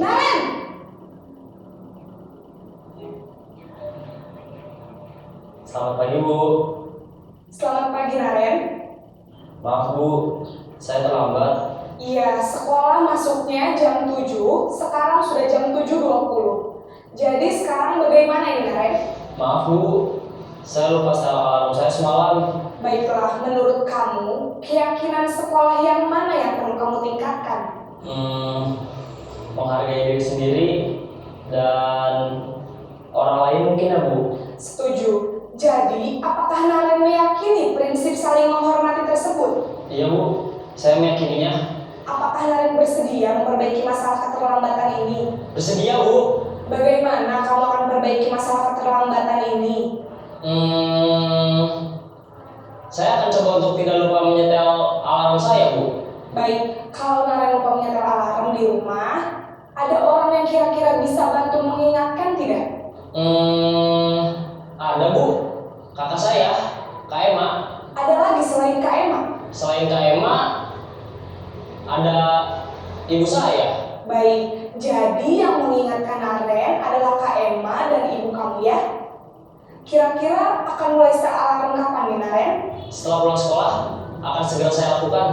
D: Naren!
E: Selamat pagi, Bu.
D: Selamat pagi, Naren.
E: Maaf, Bu. Saya terlambat.
D: Iya, sekolah masuknya jam 7, sekarang sudah jam 7.20. Jadi sekarang bagaimana ini, Naren?
E: Maaf, Bu. Saya lupa setel alarm saya semalam.
D: Baiklah, menurut kamu, keyakinan sekolah yang mana yang perlu kamu tingkatkan?
E: Menghargai diri sendiri dan orang lain mungkin, ya, Bu.
D: Setuju. Jadi, apakah Naren meyakini prinsip saling menghormati tersebut?
E: Iya, Bu. Saya meyakininya.
D: Apakah Naren bersedia memperbaiki masalah keterlambatan ini?
E: Bersedia, Bu.
D: Bagaimana kamu akan memperbaiki masalah keterlambatan ini?
E: Saya akan coba untuk tidak lupa menyetel alarm saya, Bu.
D: Baik, kalau Naren lupa menyetel alarm di rumah, ada orang yang kira-kira bisa bantu mengingatkan tidak?
E: Ada, Bu.
D: yang mengingatkan Naren adalah Kak Emma dan ibu kamu ya. Kira-kira akan mulai set alarm kapan nih Naren?
E: Setelah pulang sekolah, akan segera saya lakukan.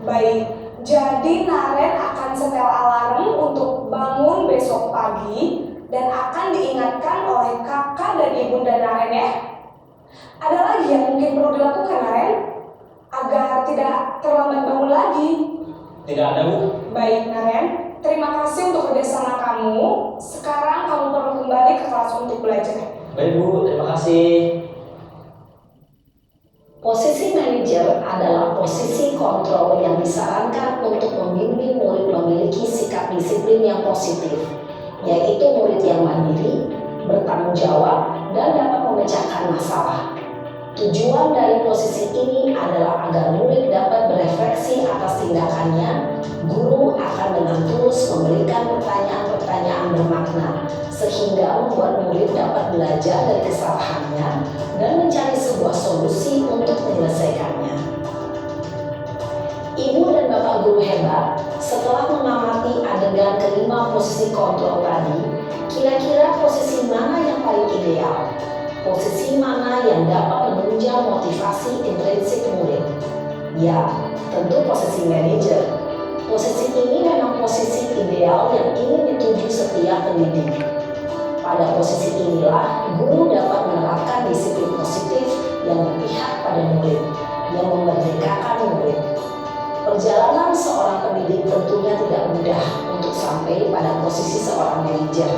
D: Baik, jadi Naren akan setel alarm untuk bangun besok pagi dan akan diingatkan oleh kakak dan ibunda Naren ya. Ada lagi yang mungkin perlu dilakukan Naren? Agar tidak terlambat bangun lagi.
E: Tidak ada, Bu.
D: Baik Naren, terima kasih untuk kerjasama kamu. Sekarang kamu perlu kembali ke kelas untuk belajar.
E: Baik, Bu. Terima kasih.
C: Posisi manajer adalah posisi kontrol yang disarankan untuk membimbing murid memiliki sikap disiplin yang positif, yaitu murid yang mandiri, bertanggung jawab, dan dapat memecahkan masalah. Tujuan dari posisi ini adalah agar murid dapat berefleksi atas tindakannya. Guru akan dengan tulus memberikan pertanyaan-pertanyaan bermakna, sehingga membuat murid dapat belajar dari kesalahannya dan mencari sebuah solusi untuk menyelesaikannya. Ibu dan Bapak guru hebat, setelah mengamati adegan kelima posisi kontrol tadi, kira-kira posisi mana yang paling ideal? Posisi mana yang dapat menunjang motivasi intrinsik murid? Ya, tentu posisi manajer. Posisi ini memang posisi ideal yang ingin dituju setiap pendidik. Pada posisi inilah, guru dapat menerapkan disiplin positif yang berpihak pada murid, yang memerdekakan murid. Perjalanan seorang pendidik tentunya tidak mudah untuk sampai pada posisi seorang manajer.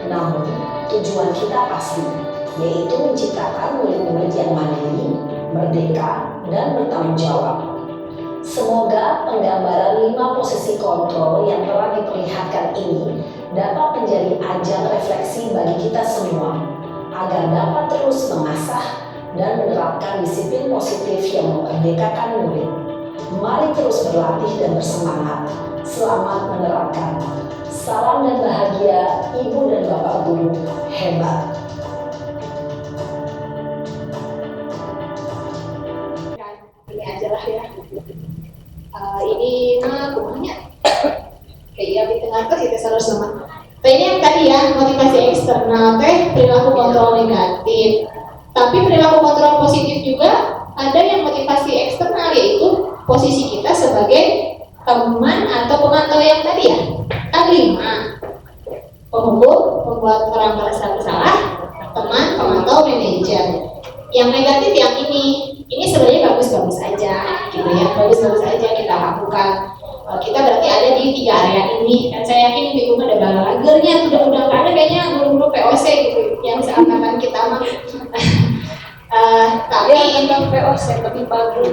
C: Namun, tujuan kita pasti, yaitu menciptakan murid-murid yang mandiri, merdeka, dan bertanggung jawab. Semoga penggambaran 5 posisi kontrol yang telah diperlihatkan ini dapat menjadi ajang refleksi bagi kita semua, agar dapat terus mengasah dan menerapkan disiplin positif yang memerdekakan murid. Mari terus berlatih dan bersemangat. Selamat menerapkan. Salam dan bahagia, Ibu dan Bapak guru hebat.
A: Ini aja lah ya. Ini kumanya kayak ya di tengah tuh kita harus sama. Ini yang tadi ya, motivasi eksternal teh perilaku kontrol negatif. Tapi perilaku kontrol positif juga ada yang motivasi eksternal, yaitu posisi kita sebagai teman atau pemantau yang tadi ya. Kan 5. Penghukum, pembuat orang merasa bersalah, teman, pemantau, manajer. Yang negatif yang ini sebenarnya bagus-bagus aja gitu ya, bagus-bagus aja kita lakukan. Kita berarti ada di 3 area ini, dan saya yakin di rumah ada balagernya, udah ada kayaknya guru-guru POC gitu yang seangkatan kita mah. Tapi
B: Tentang POC lebih bagus.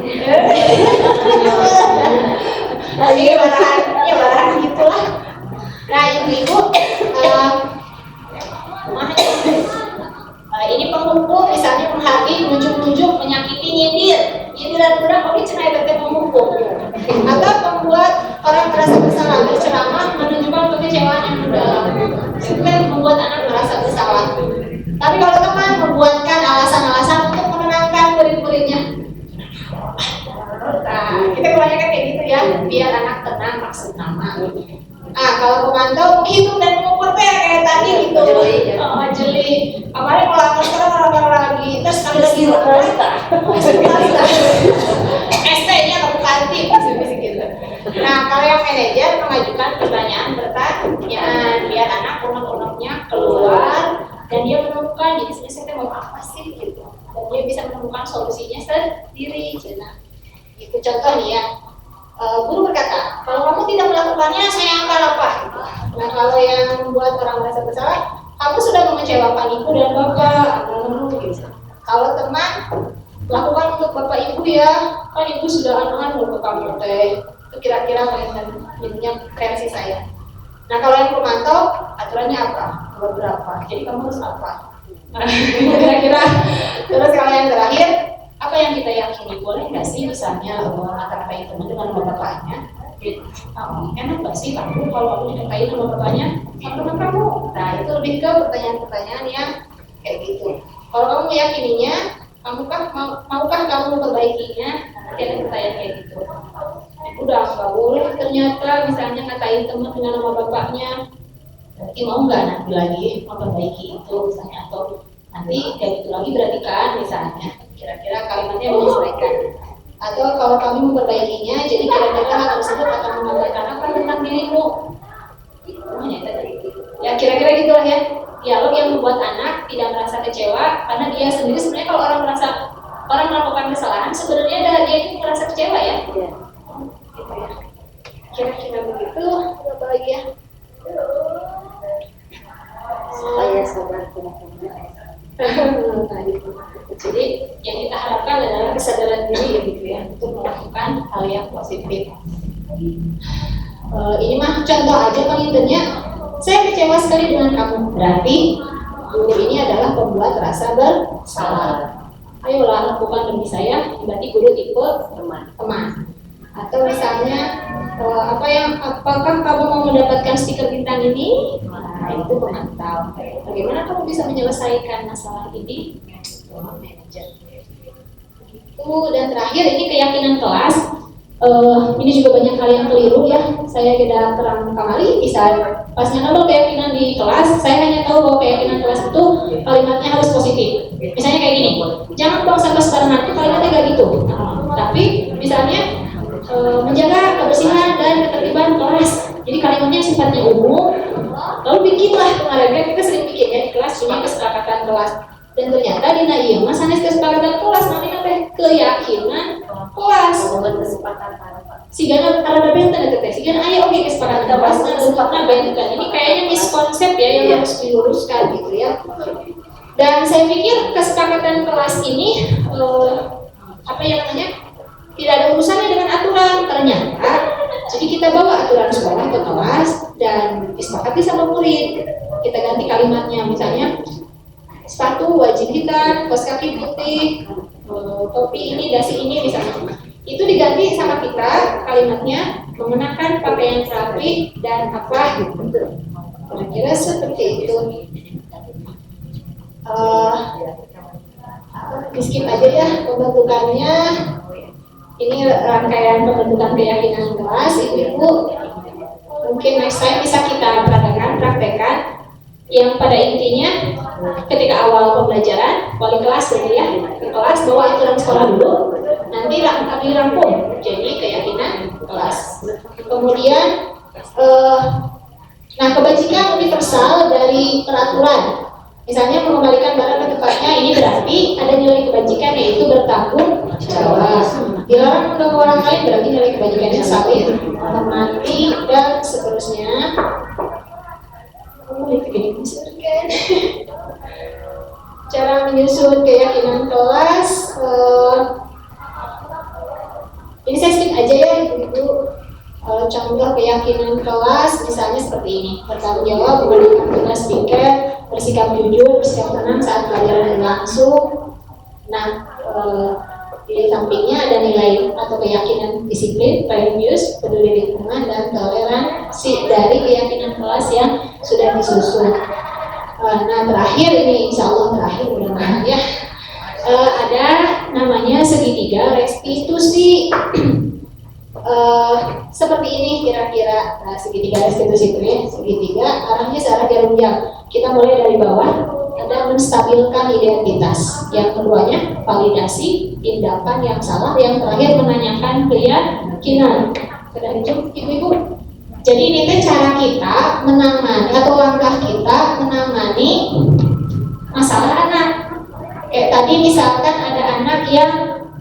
A: Tapi barahan gitulah. Nah ibu-ibu, ini penghukum misalnya menghakimi, menunjuk-nunjuk, menyakiti, nyindiran budak, oke cenah eta teh penghukum. Atau membuat orang merasa bersalah, berceramah, menunjukkan kekecewaan yang mendalam. Itu kan membuat anak merasa bersalah. Tapi kalau teman membuatkan alasan-alasan untuk menenangkan murid-muridnya. Nah, kita kebanyakan kayak gitu ya, biar anak tenang maksud nama. Kalau pemantau begitu dan mengukur kayak tadi gitu, jeli. Kemarin kalau sekarang lagi, terus kali lagi ST-nya atau kantin, gitu. Nah, kalau yang manajer mengajukan pertanyaan biar anak unek-uneknya keluar dan dia menemukan jenisnya saya mau apa sih gitu, dan dia bisa menemukan solusinya sendiri. Nah, itu contoh nih ya. Guru berkata, kalau kamu tidak melakukannya, saya akan apa? Nah, kalau yang membuat orang merasa bersalah, kamu sudah mengecewakan ibu dan bapak, gitu. Kalau teman, lakukan untuk bapak ibu ya, kan ibu sudah anu ke kamu teh. Itu kira-kira ininya versi saya. Nah, kalau yang pemantau, aturannya apa? Berapa? Jadi kamu harus apa? Nah, kira-kira. Terus kalau yang terakhir, apa yang kita yakini, boleh nggak sih misalnya ngata-ngatain teman dengan nama bapaknya? Enak nggak sih kamu kalau aku dikatain nama bapaknya sama teman kamu? Nah, itu lebih ke pertanyaan-pertanyaan yang kayak gitu. Kalau kamu meyakininya, maukah kamu memperbaikinya? Nah, nanti ada pertanyaan kayak gitu. Udah nggak boleh ternyata misalnya ngatain teman dengan nama bapaknya. Berarti mau nggak nanti lagi memperbaiki itu misalnya, atau nanti kayak gitu lagi berarti kan misalnya kira-kira kalimatnya menyesuaikan. Atau kalau kami memperbaikinya, jadi kira-kira hal tersebut akan mengabarkan apa tentang dirimu? Ya kira-kira gitulah ya. Dialog yang membuat anak tidak merasa kecewa karena dia sendiri sebenarnya kalau orang melakukan kesalahan sebenarnya dia itu merasa kecewa ya. Gitu ya. Kira-kira begitu. Apa lagi ya?
F: Supaya sabar teman-teman.
A: Nah, gitu. Jadi yang kita harapkan adalah kesadaran diri ya gitu ya untuk melakukan hal yang positif. Ini mah contoh aja Bang Intennya. Saya kecewa sekali dengan kamu. Berarti guru ini adalah pembuat rasa bersalah. Ayolah lakukan demi saya. Berarti guru tipe teman. Atau misalnya apakah kamu mau mendapatkan stiker bintang ini? Nah, itu pemantau. Bagaimana kamu bisa menyelesaikan masalah ini? Manajer. Itu dan terakhir ini keyakinan kelas. Ini juga banyak hal yang keliru ya. Saya tidak terang kali bisa pas nyoba keyakinan di kelas, saya hanya tahu bahwa keyakinan kelas itu kalimatnya harus positif. Misalnya kayak gini, jangan buang sampah sembarangan, itu kalimatnya kayak gitu. Tapi misalnya menjaga kebersihan dan ketertiban kelas. Jadi kalimatnya sifatnya umum. Lalu bikinlah kemarin kan kita sering bikin ya di kelas cuma kesepakatan kelas. Dan ternyata di iya mas sanes kesepakatan kelas nanti keyakinan kelas. Sigana karena benten itu teh. Sigana ayo oke kesepakatan kelas dan untuknya bentukan. Ini kayaknya miskonsep ya yang harus diluruskan gitu ya. Dan saya pikir kesepakatan kelas ini tidak ada urusannya dengan aturan ternyata. Jadi kita bawa aturan sekolah ke kelas dan disepakati sama murid. Kita ganti kalimatnya misalnya sepatu wajib hitam, kaos kaki putih, topi ini, dasi ini misalnya. Itu diganti sama kita kalimatnya mengenakan pakaian rapi dan apa gitu. Kira-kira seperti itu. Skip aja ya pembentukannya. Ini rangkaian pembentukan keyakinan kelas. Ibu-ibu mungkin next time bisa kita praktekkan. Yang pada intinya ketika awal pembelajaran wali kelas gitu ya ke kelas bawa aturan sekolah dulu, nanti kami rangkum jadi keyakinan kelas. Kemudian kebajikan universal dari peraturan, misalnya mengembalikan barang ke tempatnya, ini berarti ada nilai kebajikan yaitu bertanggung jawab. Dilarang mengganggu orang lain berarti nilai kebajikannya salin, menghormati dan seterusnya. Cara menyusun keyakinan kelas. Ini saya skip aja ya ibu-ibu. Contoh keyakinan kelas misalnya seperti ini: bertanggung jawab, memberikan tugas speaker, bersikap jujur, bersikap tenang saat pelajaran berlangsung. Di sampingnya ada nilai atau keyakinan disiplin, values, peduli lingkungan, dan toleransi dari keyakinan kelas yang sudah disusun. Terakhir ini, insya Allah terakhir mudah-mudahan ya, ada namanya segitiga restitusi. Seperti ini kira-kira segitiga restitusi itu ya. Segitiga arahnya searah jarum jam. Kita mulai dari bawah, ada menstabilkan identitas. Yang keduanya validasi tindakan yang salah. Yang terakhir menanyakan keyakinan. Sudah itu ibu-ibu. Jadi ini teh cara kita menangani atau langkah kita menangani masalah anak. Kayak tadi misalkan ada anak yang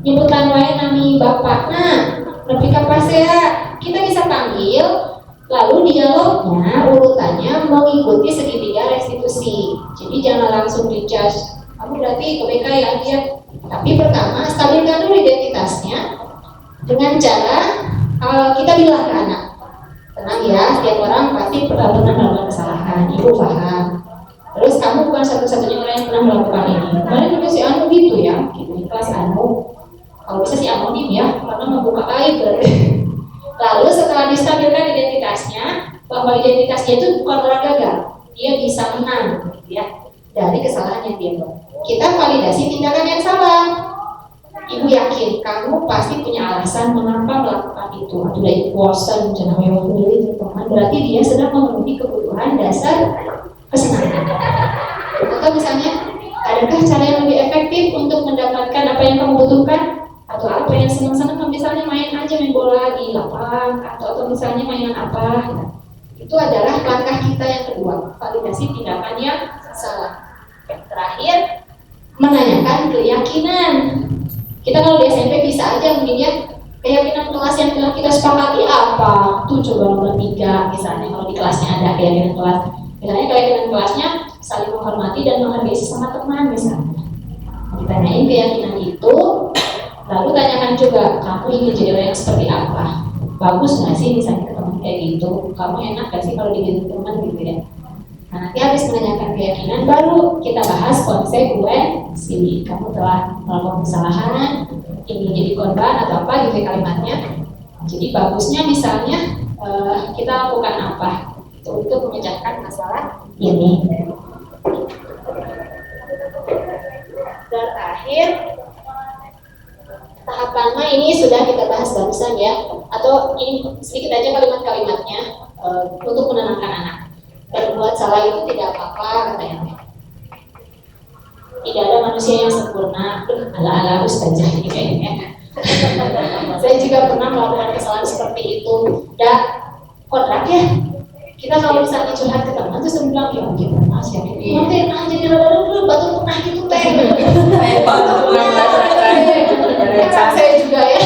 A: nyebutan wae nami bapakna, lebih kapasea, kita bisa panggil, lalu dialognya urutannya mengikuti segitiga restitusi. Jadi jangan langsung dijudge, kamu berarti KBK ya dia. Tapi pertama stabilkan dulu identitasnya dengan cara kita bilang ke anak, tenang ya, setiap orang pasti pernah melakukan kesalahan, ibu paham. Terus kamu bukan satu-satunya orang yang pernah melakukan ini. Kemarin juga si Anu gitu ya, gitu di kelas Anu. Kalau bisa sih anonim ya, karena membuka aib berarti. Lalu setelah distabilkan identitasnya, bahwa identitasnya itu bukan orang gagal, dia bisa menang, ya, dari kesalahan yang dia buat. Kita validasi tindakan yang salah. Ibu yakin kamu pasti punya alasan mengapa melakukan itu. Atau dari bosan, jangan memilih teman. Berarti dia sedang memenuhi kebutuhan dasar kesenangan. Atau misalnya, adakah cara yang lebih efektif untuk mendapatkan apa yang kamu butuhkan? Atau apa yang senang-senang, misalnya main aja, main bola di lapang, atau misalnya mainan apa? Itu adalah langkah kita yang kedua, validasi tindakan yang salah. Terakhir, menanyakan keyakinan. Kita kalau di SMP bisa aja mungkin ya, keyakinan kelas yang telah kita sepakati apa? Tuh coba nomor 3 misalnya, kalau di kelasnya ada keyakinan kelas. Misalnya keyakinan kelasnya saling menghormati dan menghargai sesama teman misalnya. Ditanyain keyakinan itu, lalu tanyakan juga, kamu ingin jadi orang yang seperti apa? Bagus nggak sih misalnya ke teman kayak gitu? Kamu enak nggak sih kalau digituin teman gitu ya? Nah, nanti habis menanyakan keyakinan, baru kita bahas konsekuensi. Kamu telah melakukan kesalahan, ingin jadi korban atau apa gitu kalimatnya. Jadi bagusnya misalnya kita lakukan apa untuk memecahkan masalah ini. Terakhir, tahap lama ini sudah kita bahas barusan ya, atau ini sedikit aja kalimat-kalimatnya untuk menenangkan anak. Berbuat salah itu tidak apa-apa katanya. Tidak ada manusia yang sempurna. Ala-ala ustazah ini kayaknya. Saya juga pernah melakukan kesalahan seperti itu. Dan kontrak ya. Kita kalau misalnya curhat ke teman terus bilang ya kita mas ya. Nanti jadi rada-rada batu pernah gitu teh. Batu pernah. Saya juga ya.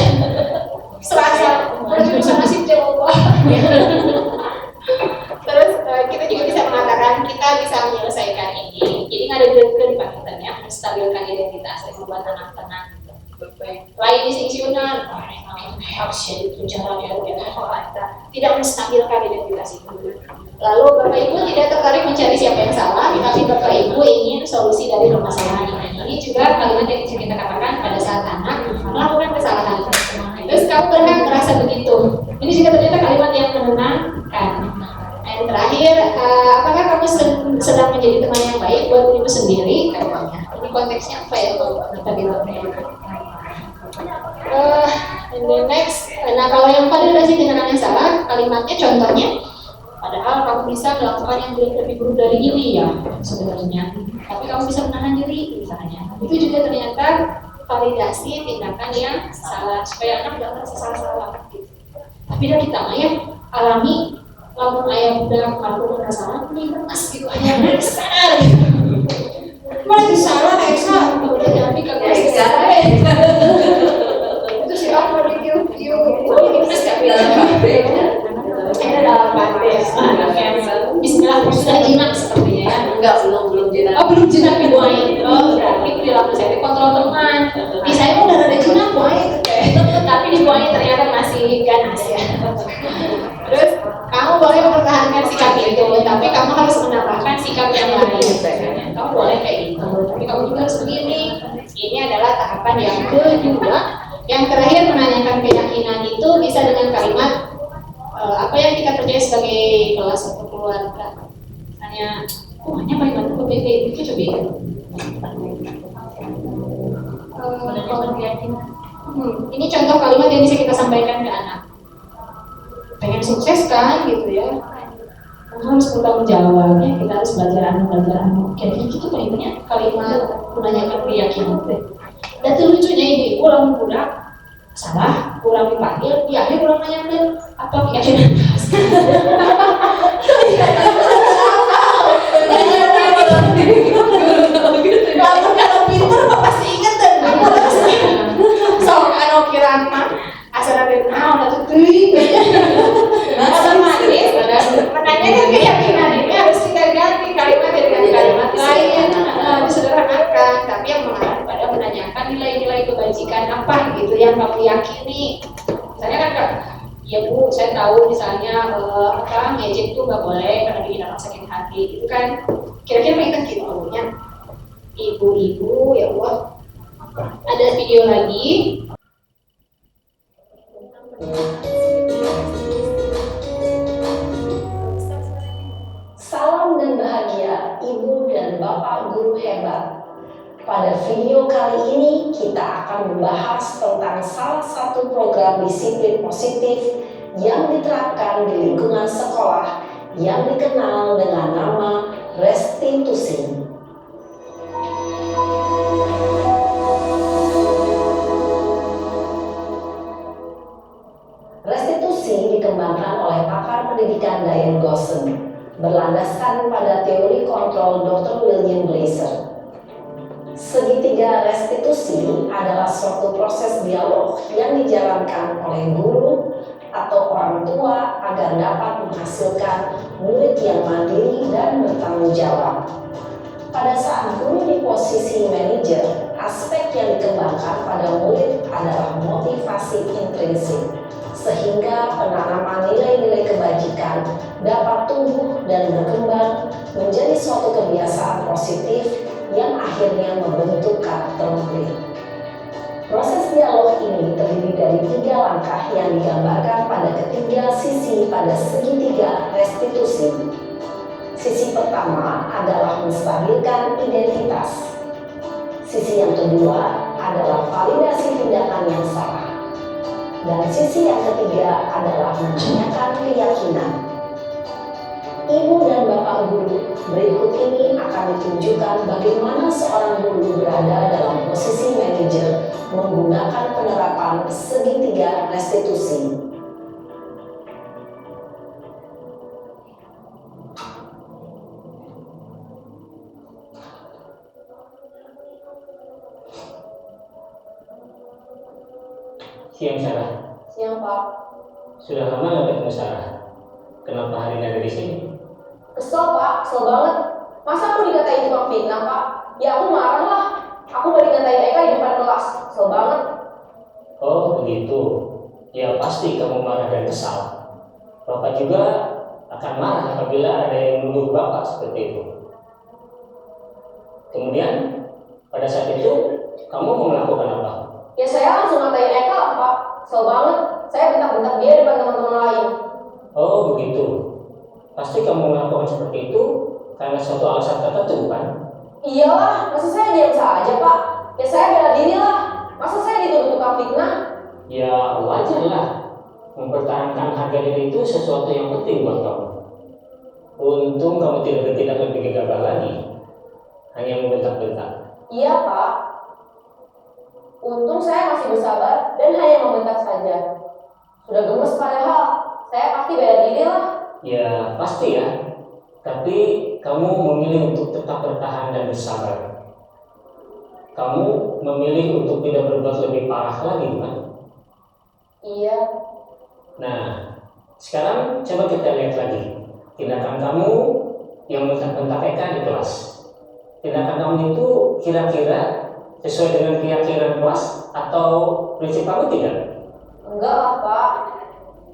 A: Serasa bisa ngasih jawaban. Terus kita juga bisa mengatakan kita bisa menyelesaikan ini. Jadi nggak ada dua-dua di paketannya, menstabilkan identitas dan membuat anak tenang. Lain di singsiunan, harus jadi tunjangan yang tidak menstabilkan identitas itu. Lalu Bapak Ibu tidak tertarik mencari siapa yang salah, tapi Bapak Ibu ingin solusi dari permasalahan ini. Ini juga kalimat yang bisa kita katakan pada saat anak melakukan kesalahan. Terus kamu berhak merasa begitu. Ini juga ternyata kalimat yang menenangkan. Dan terakhir, apakah kamu sedang menjadi teman yang baik buat dirimu sendiri? Katanya. Ini konteksnya apa ya kalau kita bilang? And then next, nah kalau yang validasi tindakan yang salah, kalimatnya contohnya, padahal kamu bisa melakukan yang lebih buruk dari ini ya sebenarnya, tapi kamu bisa menahan diri misalnya. Itu juga ternyata validasi tindakan yang salah supaya anak tidak merasa salah-salah. Gitu. Tapi dah kita mah ya alami. Lamun ayah udah melakukan kesalahan, ini mas gitu ayah besar. Mana salah Esa? Udah jadi kagak besar. Itu sih aku review. Ini mas gak bilang ada dalam pantai. Bismillah sudah jinak sepertinya ya.
F: Enggak, belum jinak.
A: Oh belum jinak ibu Ain. Oh berarti perilaku saya kontrol teman. Di saya udah ada jinak Bu Ain. Tapi di Bu Ain ternyata masih ganas ya. Terus kamu boleh mempertahankan sikap itu, tapi kamu harus menambahkan sikap yang lain. Kamu boleh kayak gitu, tapi kamu juga harus begini. Ini adalah tahapan yang kedua. Yang terakhir menanyakan keyakinan itu bisa dengan kalimat apa yang kita percaya sebagai kelas atau keluarga. Misalnya, hanya bagaimana berbeda itu coba. Menanyakan keyakinan. Ini contoh kalimat yang bisa kita sampaikan ke anak. Pengen sukses kan gitu ya, harus bertanggung jawabnya, kita harus belajar kayak gitu kalimatnya, kalimat menanyakan keyakinan itu. Dan lucunya ini ulang budak salah, kurang dipanggil, ya dia kurang nanyakan apa keyakinan. Kalau pintar pasti inget dan soal anu kiraan mah asal ada naon atau teuing otomatis menanyakan keyakinan ini harus kita ganti kalimat dengan kalimat lain, disederhanakan, tapi yang mengarah pada menanyakan nilai-nilai kebajikan apa gitu yang kamu yakini. Misalnya kan ya Bu, saya tahu misalnya ngejek itu nggak boleh karena bikin orang sakit hati gitu kan, kira-kira ingat gitu ya ibu-ibu ya Allah. Ada video lagi.
C: Salam dan bahagia Ibu dan Bapak guru hebat. Pada video kali ini kita akan membahas tentang salah satu program disiplin positif yang diterapkan di lingkungan sekolah yang dikenal dengan nama restitusi. Restitusi dikembangkan oleh pakar pendidikan Diane Gosson, berlandaskan pada teori kontrol Dr. William Glasser. Segitiga restitusi adalah suatu proses dialog yang dijalankan oleh guru atau orang tua agar dapat menghasilkan murid yang mandiri dan bertanggung jawab. Pada saat guru di posisi manajer, aspek yang dikembangkan pada murid adalah motivasi intrinsik, sehingga penanaman nilai-nilai kebajikan dapat tumbuh dan berkembang menjadi suatu kebiasaan positif yang akhirnya membentuk karakter murid. Proses dialog ini terdiri dari 3 langkah yang digambarkan pada ketiga sisi pada segitiga restitusi. Sisi pertama adalah menstabilkan identitas. Sisi yang kedua adalah validasi tindakan yang salah. Dan sisi yang ketiga adalah menanyakan keyakinan. Ibu dan bapak guru, berikut ini akan ditunjukkan bagaimana seorang guru berada dalam posisi manajer menggunakan penerapan segitiga restitusi.
E: Siang Sarah.
D: Siang Pak.
E: Sudah lama nggak ketemu Sarah? Kenapa hari ini ada di sini?
D: Kesel Pak, kesel banget. Masa aku dikatain tukang fitnah Pak? Ya aku marah lah. Aku gak dikatain Eka di depan kelas. Kesel banget.
E: Oh begitu. Ya pasti kamu marah dan kesal. Bapak juga akan marah apabila ada yang menuduh Bapak seperti itu. Kemudian pada saat itu kamu mau melakukan apa?
D: Ya saya langsung ngatain Eka lah Pak. Kesel banget. Saya bentak-bentak dia depan teman-teman lain.
E: Oh begitu. Pasti kamu melakukan seperti itu karena suatu alasan tertentu kan?
D: Iyalah, masa saya diam saja Pak? Ya saya bela diri lah. Masa saya dituduh tukang fitnah?
E: Ya wajar lah. Mempertahankan harga diri itu sesuatu yang penting buat kamu. Untung kamu tidak bertindak lebih gegabah lagi. Hanya membentak-bentak.
D: Iya Pak. Untung saya masih bersabar dan hanya membentak saja. Sudah gemes padahal. Saya pasti bela diri lah.
E: Ya pasti ya. Tapi kamu memilih untuk tetap bertahan dan bersabar. Kamu memilih untuk tidak berbuat lebih parah lagi kan?
D: Iya.
E: Nah, sekarang coba kita lihat lagi tindakan kamu yang bentak-bentak Eka di kelas. Tindakan kamu itu kira-kira sesuai dengan keyakinan kelas atau prinsip kamu tidak?
D: Enggak lah Pak.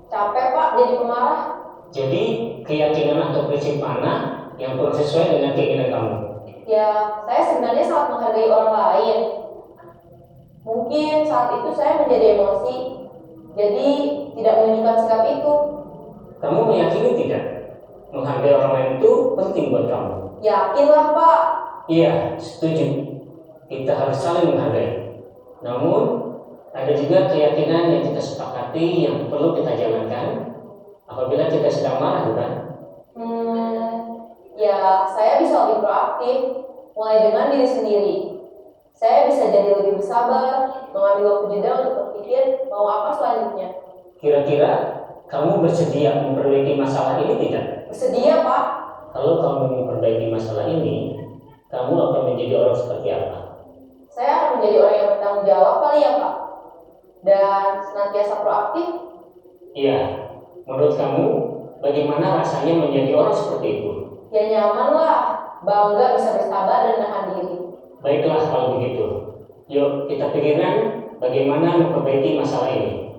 D: Capek Pak jadi pemarah.
E: Jadi keyakinan atau prinsip mana yang kurang sesuai dengan keinginan kamu?
D: Ya, saya sebenarnya sangat menghargai orang lain. Mungkin saat itu saya menjadi emosi, jadi tidak menunjukkan sikap itu.
E: Kamu meyakini tidak? Menghargai orang lain itu penting buat kamu.
D: Yakinlah Pak.
E: Iya, setuju. Kita harus saling menghargai. Namun, ada juga keyakinan yang kita sepakati yang perlu kita jalankan apabila kita sedang marah, bukan?
D: Ya saya bisa lebih proaktif, mulai dengan diri sendiri. Saya bisa jadi lebih bersabar, mengambil waktu jeda untuk berpikir mau apa selanjutnya.
E: Kira-kira kamu bersedia memperbaiki masalah ini tidak?
D: Bersedia Pak.
E: Kalau kamu memperbaiki masalah ini, kamu akan menjadi orang seperti apa?
D: Saya akan menjadi orang yang bertanggung jawab kali ya Pak. Dan senantiasa proaktif.
E: Iya, menurut kamu bagaimana rasanya menjadi orang seperti itu?
D: Ya nyaman lah, bangga bisa bersabar dan menahan diri.
E: Baiklah kalau begitu. Yuk kita pikirkan bagaimana memperbaiki masalah ini.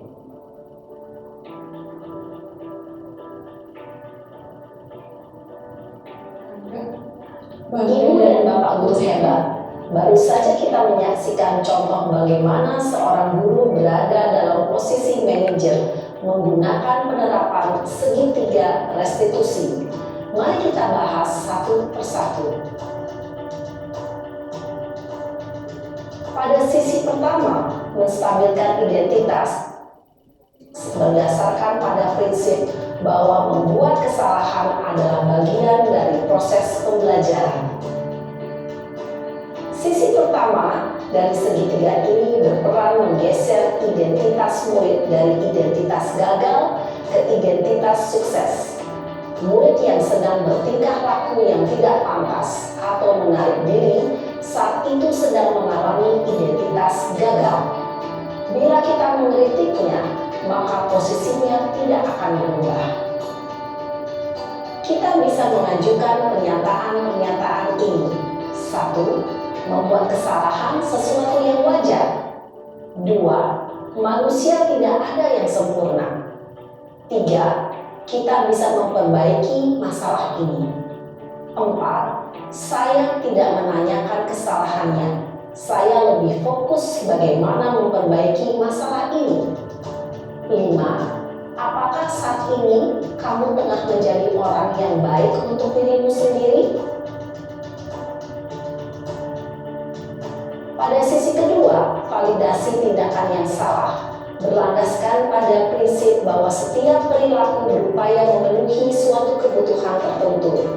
C: Ibu dan bapak guru hebat, baru saja kita menyaksikan contoh bagaimana seorang guru berada dalam posisi manajer menggunakan penerapan segitiga restitusi. Mari kita bahas satu persatu. Pada sisi pertama, menstabilkan identitas berdasarkan pada prinsip bahwa membuat kesalahan adalah bagian dari proses pembelajaran. Sisi pertama dari segitiga ini berperan menggeser identitas murid dari identitas gagal ke identitas sukses. Murid yang sedang bertingkah laku yang tidak pantas atau menarik diri saat itu sedang mengalami identitas gagal. Bila kita mengkritiknya, maka posisinya tidak akan berubah. Kita bisa mengajukan pernyataan-pernyataan ini. 1. Membuat kesalahan sesuatu yang wajar. 2. Manusia tidak ada yang sempurna. 3. Kita bisa memperbaiki masalah ini. 4. Saya tidak menanyakan kesalahannya. Saya lebih fokus bagaimana memperbaiki masalah ini. 5. Apakah saat ini kamu tengah menjadi orang yang baik untuk dirimu sendiri? Pada sisi kedua, validasi tindakan yang salah berlandaskan pada prinsip bahwa setiap perilaku berupaya memenuhi suatu kebutuhan tertentu.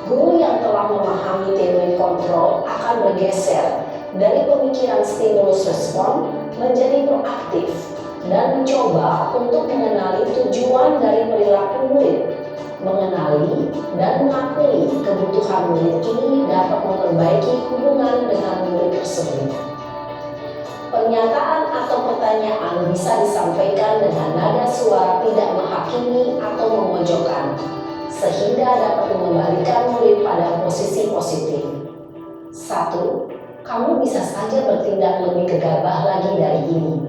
C: Guru yang telah memahami teori kontrol akan bergeser dari pemikiran stimulus respon menjadi proaktif dan mencoba untuk mengenali tujuan dari perilaku murid. Mengenali dan mengakui kebutuhan murid ini dapat memperbaiki hubungan dengan murid tersebut. Pernyataan atau pertanyaan bisa disampaikan dengan nada suara tidak menghakimi atau memojokkan, sehingga dapat mengembalikan murid pada posisi positif. 1. Kamu bisa saja bertindak lebih gegabah lagi dari ini.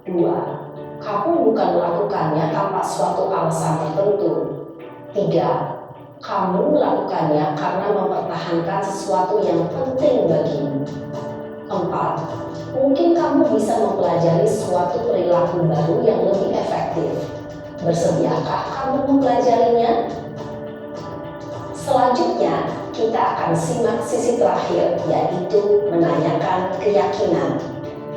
C: 2. Kamu bukan melakukannya tanpa suatu alasan tertentu. 3. Kamu melakukannya karena mempertahankan sesuatu yang penting bagimu. 4. Mungkin kamu bisa mempelajari suatu perilaku baru yang lebih efektif. Bersediakah kamu mempelajarinya? Selanjutnya, kita akan simak sisi terakhir, yaitu menanyakan keyakinan.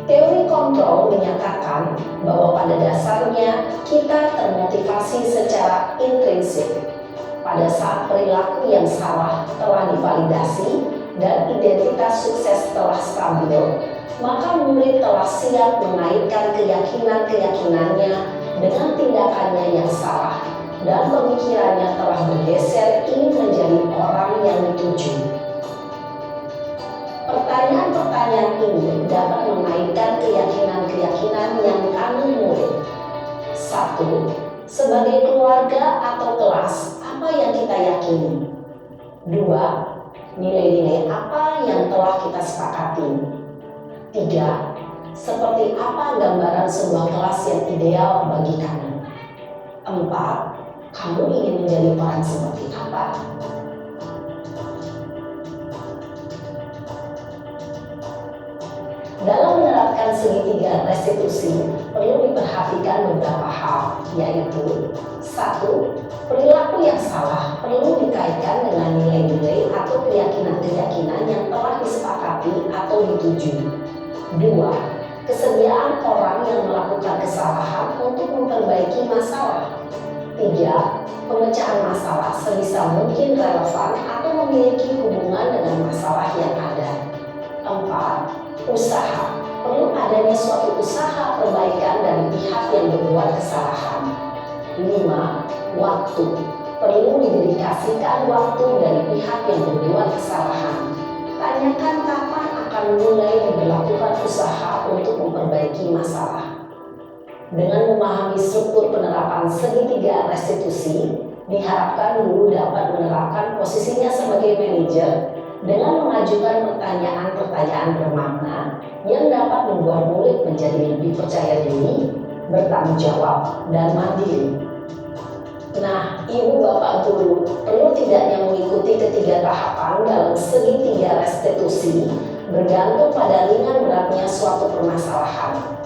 C: Teori kontrol menyatakan bahwa pada dasarnya kita termotivasi secara intrinsik. Pada saat perilaku yang salah telah divalidasi dan identitas sukses telah stabil, maka murid telah siap mengaitkan keyakinan-keyakinannya dengan tindakannya yang salah dan pemikirannya telah bergeser ingin menjadi orang yang dituju. Pertanyaan-pertanyaan ini dapat mengaitkan keyakinan-keyakinan yang dianut murid. 1. Sebagai keluarga atau kelas, apa yang kita yakini? 2. Nilai-nilai apa yang telah kita sepakati? 3. Seperti apa gambaran sebuah kelas yang ideal bagi kamu? 4. Kamu ingin menjadi orang seperti apa? Dalam menerapkan segitiga restitusi, perlu diperhatikan beberapa hal, yaitu 1. Perilaku yang salah perlu dikaitkan dengan nilai-nilai atau keyakinan-keyakinan yang telah disepakati atau dituju. 2. Kesediaan orang yang melakukan kesalahan untuk memperbaiki masalah. 3. Pemecahan masalah sebisa mungkin relevan atau memiliki hubungan dengan masalah yang ada. 4. Usaha. Perlu adanya suatu usaha perbaikan dari pihak yang berbuat kesalahan. 5. Waktu. Perlu didedikasikan waktu dari pihak yang berbuat kesalahan. Tanyakan kapan akan mulai diberlakukan usaha untuk memperbaiki masalah. Dengan memahami struktur penerapan segitiga restitusi, diharapkan guru dapat menerapkan posisinya sebagai manajer dengan mengajukan pertanyaan-pertanyaan bermakna yang dapat membuat murid menjadi lebih percaya diri, bertanggung jawab, dan mandiri. Nah, ibu bapak guru perlu tidaknya mengikuti ketiga tahapan dalam segitiga restitusi bergantung pada ringan beratnya suatu permasalahan.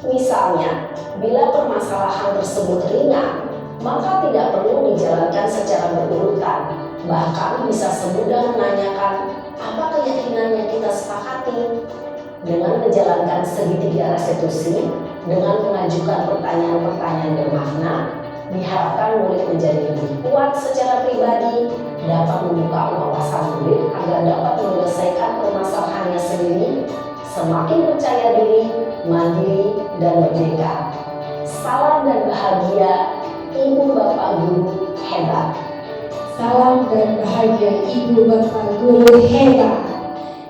C: Misalnya, bila permasalahan tersebut ringan, maka tidak perlu dijalankan secara berurutan. Bahkan bisa semudah menanyakan apa keyakinan yang kita sepakati. Dengan menjalankan segitiga restitusi, dengan mengajukan pertanyaan-pertanyaan bermakna, diharapkan murid menjadi lebih kuat secara pribadi, dapat membuka wawasan murid agar dapat menyelesaikan permasalahannya sendiri, semakin percaya diri, mandiri, dan merdeka. Salam dan bahagia, Ibu Bapak Guru hebat.
A: Salam dan bahagia Ibu Bapak Guru hebat.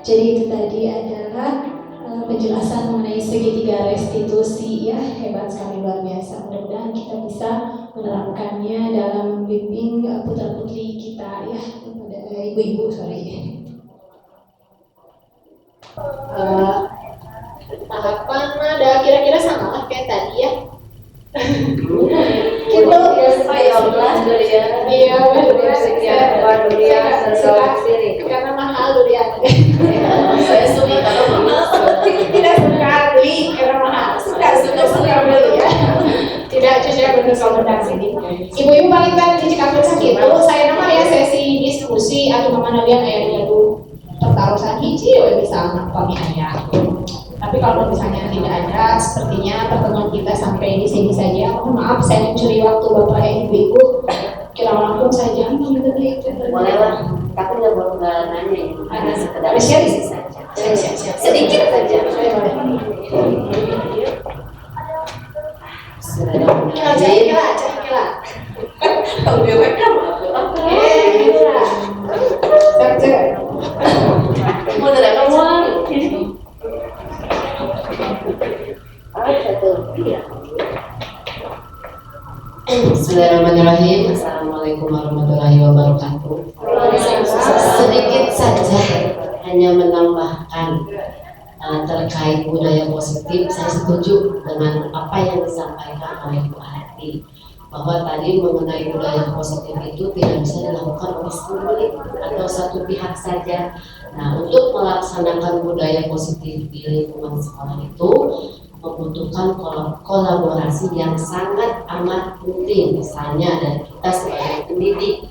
A: Jadi itu tadi adalah penjelasan mengenai segitiga restitusi ya, hebat sekali, luar biasa. Mudah-mudahan kita bisa menerapkannya dalam membimbing putra-putri kita ya, kepada ibu-ibu tahapan ada kira-kira sama lah kayak tadi ya. Kita karena mahal durian. Saya suka karena mahal. Tidak suka beli karena mahal. Suka beli ya. Tidak cocok benar sama sini. Ibu-ibu paling tadi di Cikampek itu saya nama ya sesi diskusi atau mana dia kayak dulu pertaruhan hiji ya bisa anak kami ayah. Tapi kalau misalnya tidak ada, sepertinya pertemuan kita sampai di sini saja. Mohon maaf, saya mencuri waktu Bapak dan Ibu-ibu. Kira langsung saja.
F: Boleh lah, tapi nggak boleh nanya. Ada sekedar
A: sharing
F: saja.
A: Sedikit saja. Kira.
F: Kalau dia rekam apa? Mau direkam uang. Bismillahirrahmanirrahim. Assalamualaikum warahmatullahi wabarakatuh. Sedikit saja, hanya menambahkan terkait budaya positif. Saya setuju dengan apa yang disampaikan oleh Bu Hati, bahwa tadi mengenai budaya positif itu tidak bisa dilakukan oleh sendiri atau satu pihak saja. Nah, untuk melaksanakan budaya positif di lingkungan sekolah itu membutuhkan kolaborasi yang sangat amat penting, misalnya dari kita sebagai pendidik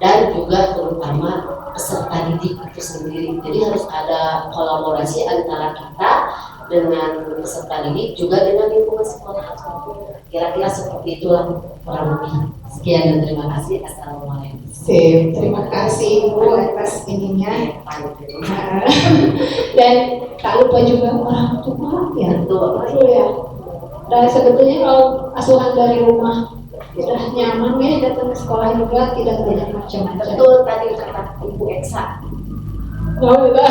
F: dan juga terutama peserta didik itu sendiri. Jadi harus ada kolaborasi antara kita dengan peserta didik juga dengan lingkungan sekolah. Kira-kira seperti itulah kurang lebih. Sekian dan terima kasih. Assalamualaikum.
A: Sip, terima kasih Ibu atas ininya. Dan tak lupa juga orang tua ya. Betul ya. Dan sebetulnya kalau asuhan dari rumah sudah nyaman ya, datang ke sekolah juga tidak banyak macam-macam.
F: Betul tadi kata Ibu Eksa.
A: Oh, betul.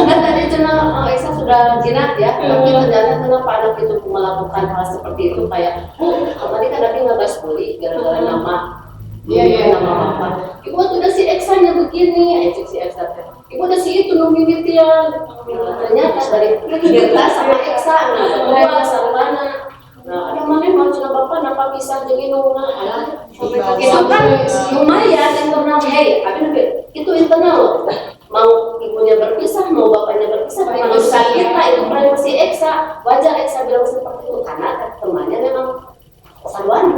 F: Kan tadi cina Eksa sudah jinak ya, tapi ternyata kenapa anak itu melakukan hal seperti itu kayak, tadi kan tapi nggak bully gara-gara nama.
A: Iya.
F: Nama apa? Ibu udah si Eksanya begini, si Eksa. Ibu udah si itu nungguin dia. Ternyata dari kita sama Eksa, berdua sama mana? Nah, ada mana mau cina bapak napa pisah jadi nuna? Itu kan lumayan internal. Hey, itu internal loh. Mau ibunya berpisah, mau bapaknya berpisah, bukan urusan kita, itu privasi Eksa. Wajar Eksa bilang seperti itu karena temannya memang saluan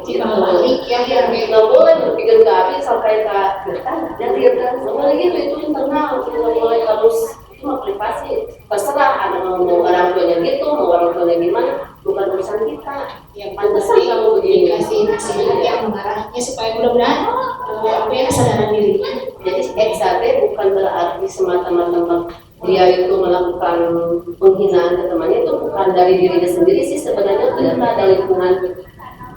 A: Tidak balik ya,
F: nggak boleh berpikir ke habis sampai ke kita dan dia boleh gitu, itu internal, kita boleh harus itu mah privasi, terserah ada mau orang tuanya gitu, mau orang tuanya gimana, bukan urusan kita.
A: yang
F: Pantesan kamu begini.
A: kasih nasihat yang mengarahnya supaya mudah-mudahan kesadaran diri.
F: Jadi XAT bukan berarti semata-mata dia itu melakukan penghinaan ke temannya, itu bukan dari dirinya sendiri sih sebenarnya, ternyata ada lingkungan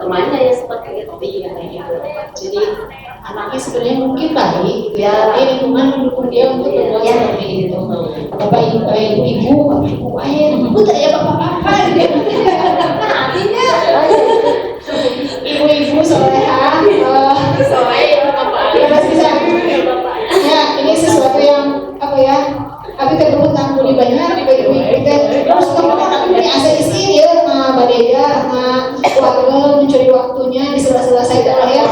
F: temannya yang seperti itu.
A: Iya. Jadi anaknya sebenarnya mungkin baik, ya, tapi lingkungan mendukung dia untuk berbuat seperti itu. Bapak ibu, ibu tak ya bapak-bapak gitu. Artinya ibu-ibu soleha, ya ini sesuatu yang apa ya? Tapi berhutang budi banyak di bagi kita. Terus kamu kan asa isi ya, badaya, keluarga mencuri waktunya di sela-sela saya ya,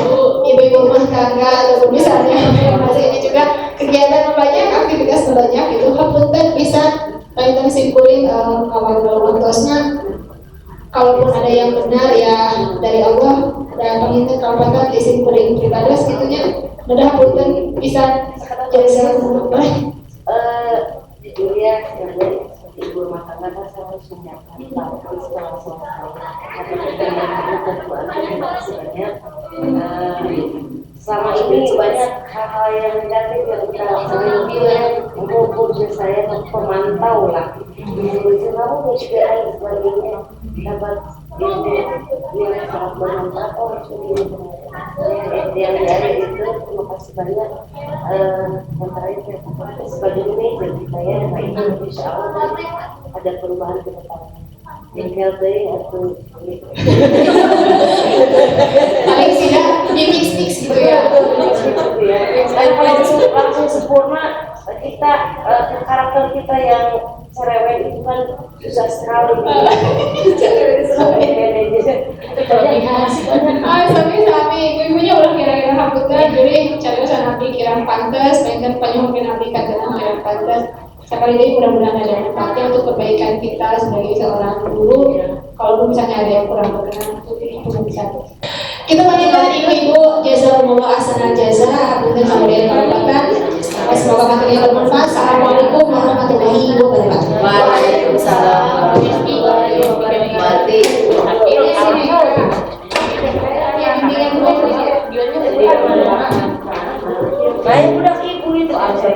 A: ibu-ibu rumah tangga ataupun misalnya masih ini juga kegiatan banyak, aktivitas banyak itu punten bisa kita simpulin kawan tosna. Kalaupun ada yang benar ya dari Allah, dan pengingat kalau disimpulin pribadi segitunya, mudah punten bisa jadi salah satu boleh.
F: Julia,
G: ibu rumah tangga kan saya harus menyiapkan tapi setelah selesai atau kegiatan tentuan terima kasih banyak. Selama ini banyak hal-hal yang negatif yang kita lakukan untuk saya pemantau lah disuruh kamu juga dan sebagainya dapat ilmu yang sangat bermanfaat yang dari itu terima kasih banyak yang terakhir sebagai manajer saya nah itu insya Allah ada perubahan ke depan yang healthy atau
A: paling tidak di mix gitu ya.
G: Langsung sempurna kita karakter kita yang cerewet itu kan susah sekali
A: Sami ibu-ibunya ulah kira-kira haputkan jadi cari sana pikiran pantas pengen penyuhun nabi katakan pikiran pantas sekali ini mudah-mudahan ada manfaatnya untuk kebaikan kita sebagai seorang guru. Kalau misalnya ada yang kurang berkenan itu bisa. Kita panggilkan ibu-ibu jazakumullah ahsanal jazaa atas kemudian perbuatan. Semoga materinya bermanfaat. Assalamualaikum warahmatullahi wabarakatuh.
F: Waalaikumsalam warahmatullahi wabarakatuh.
G: baik udah ibu itu aja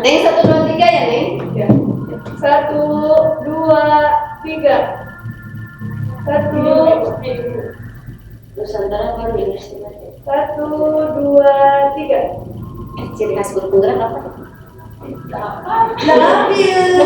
F: Neng 1, 2, 3 ya Neng?
B: 1, 2, 3. 1,
G: Nusantara baru istimewa
B: 1, 2, 3.
F: Ciri khas guru penggerak apa?
D: Nabil.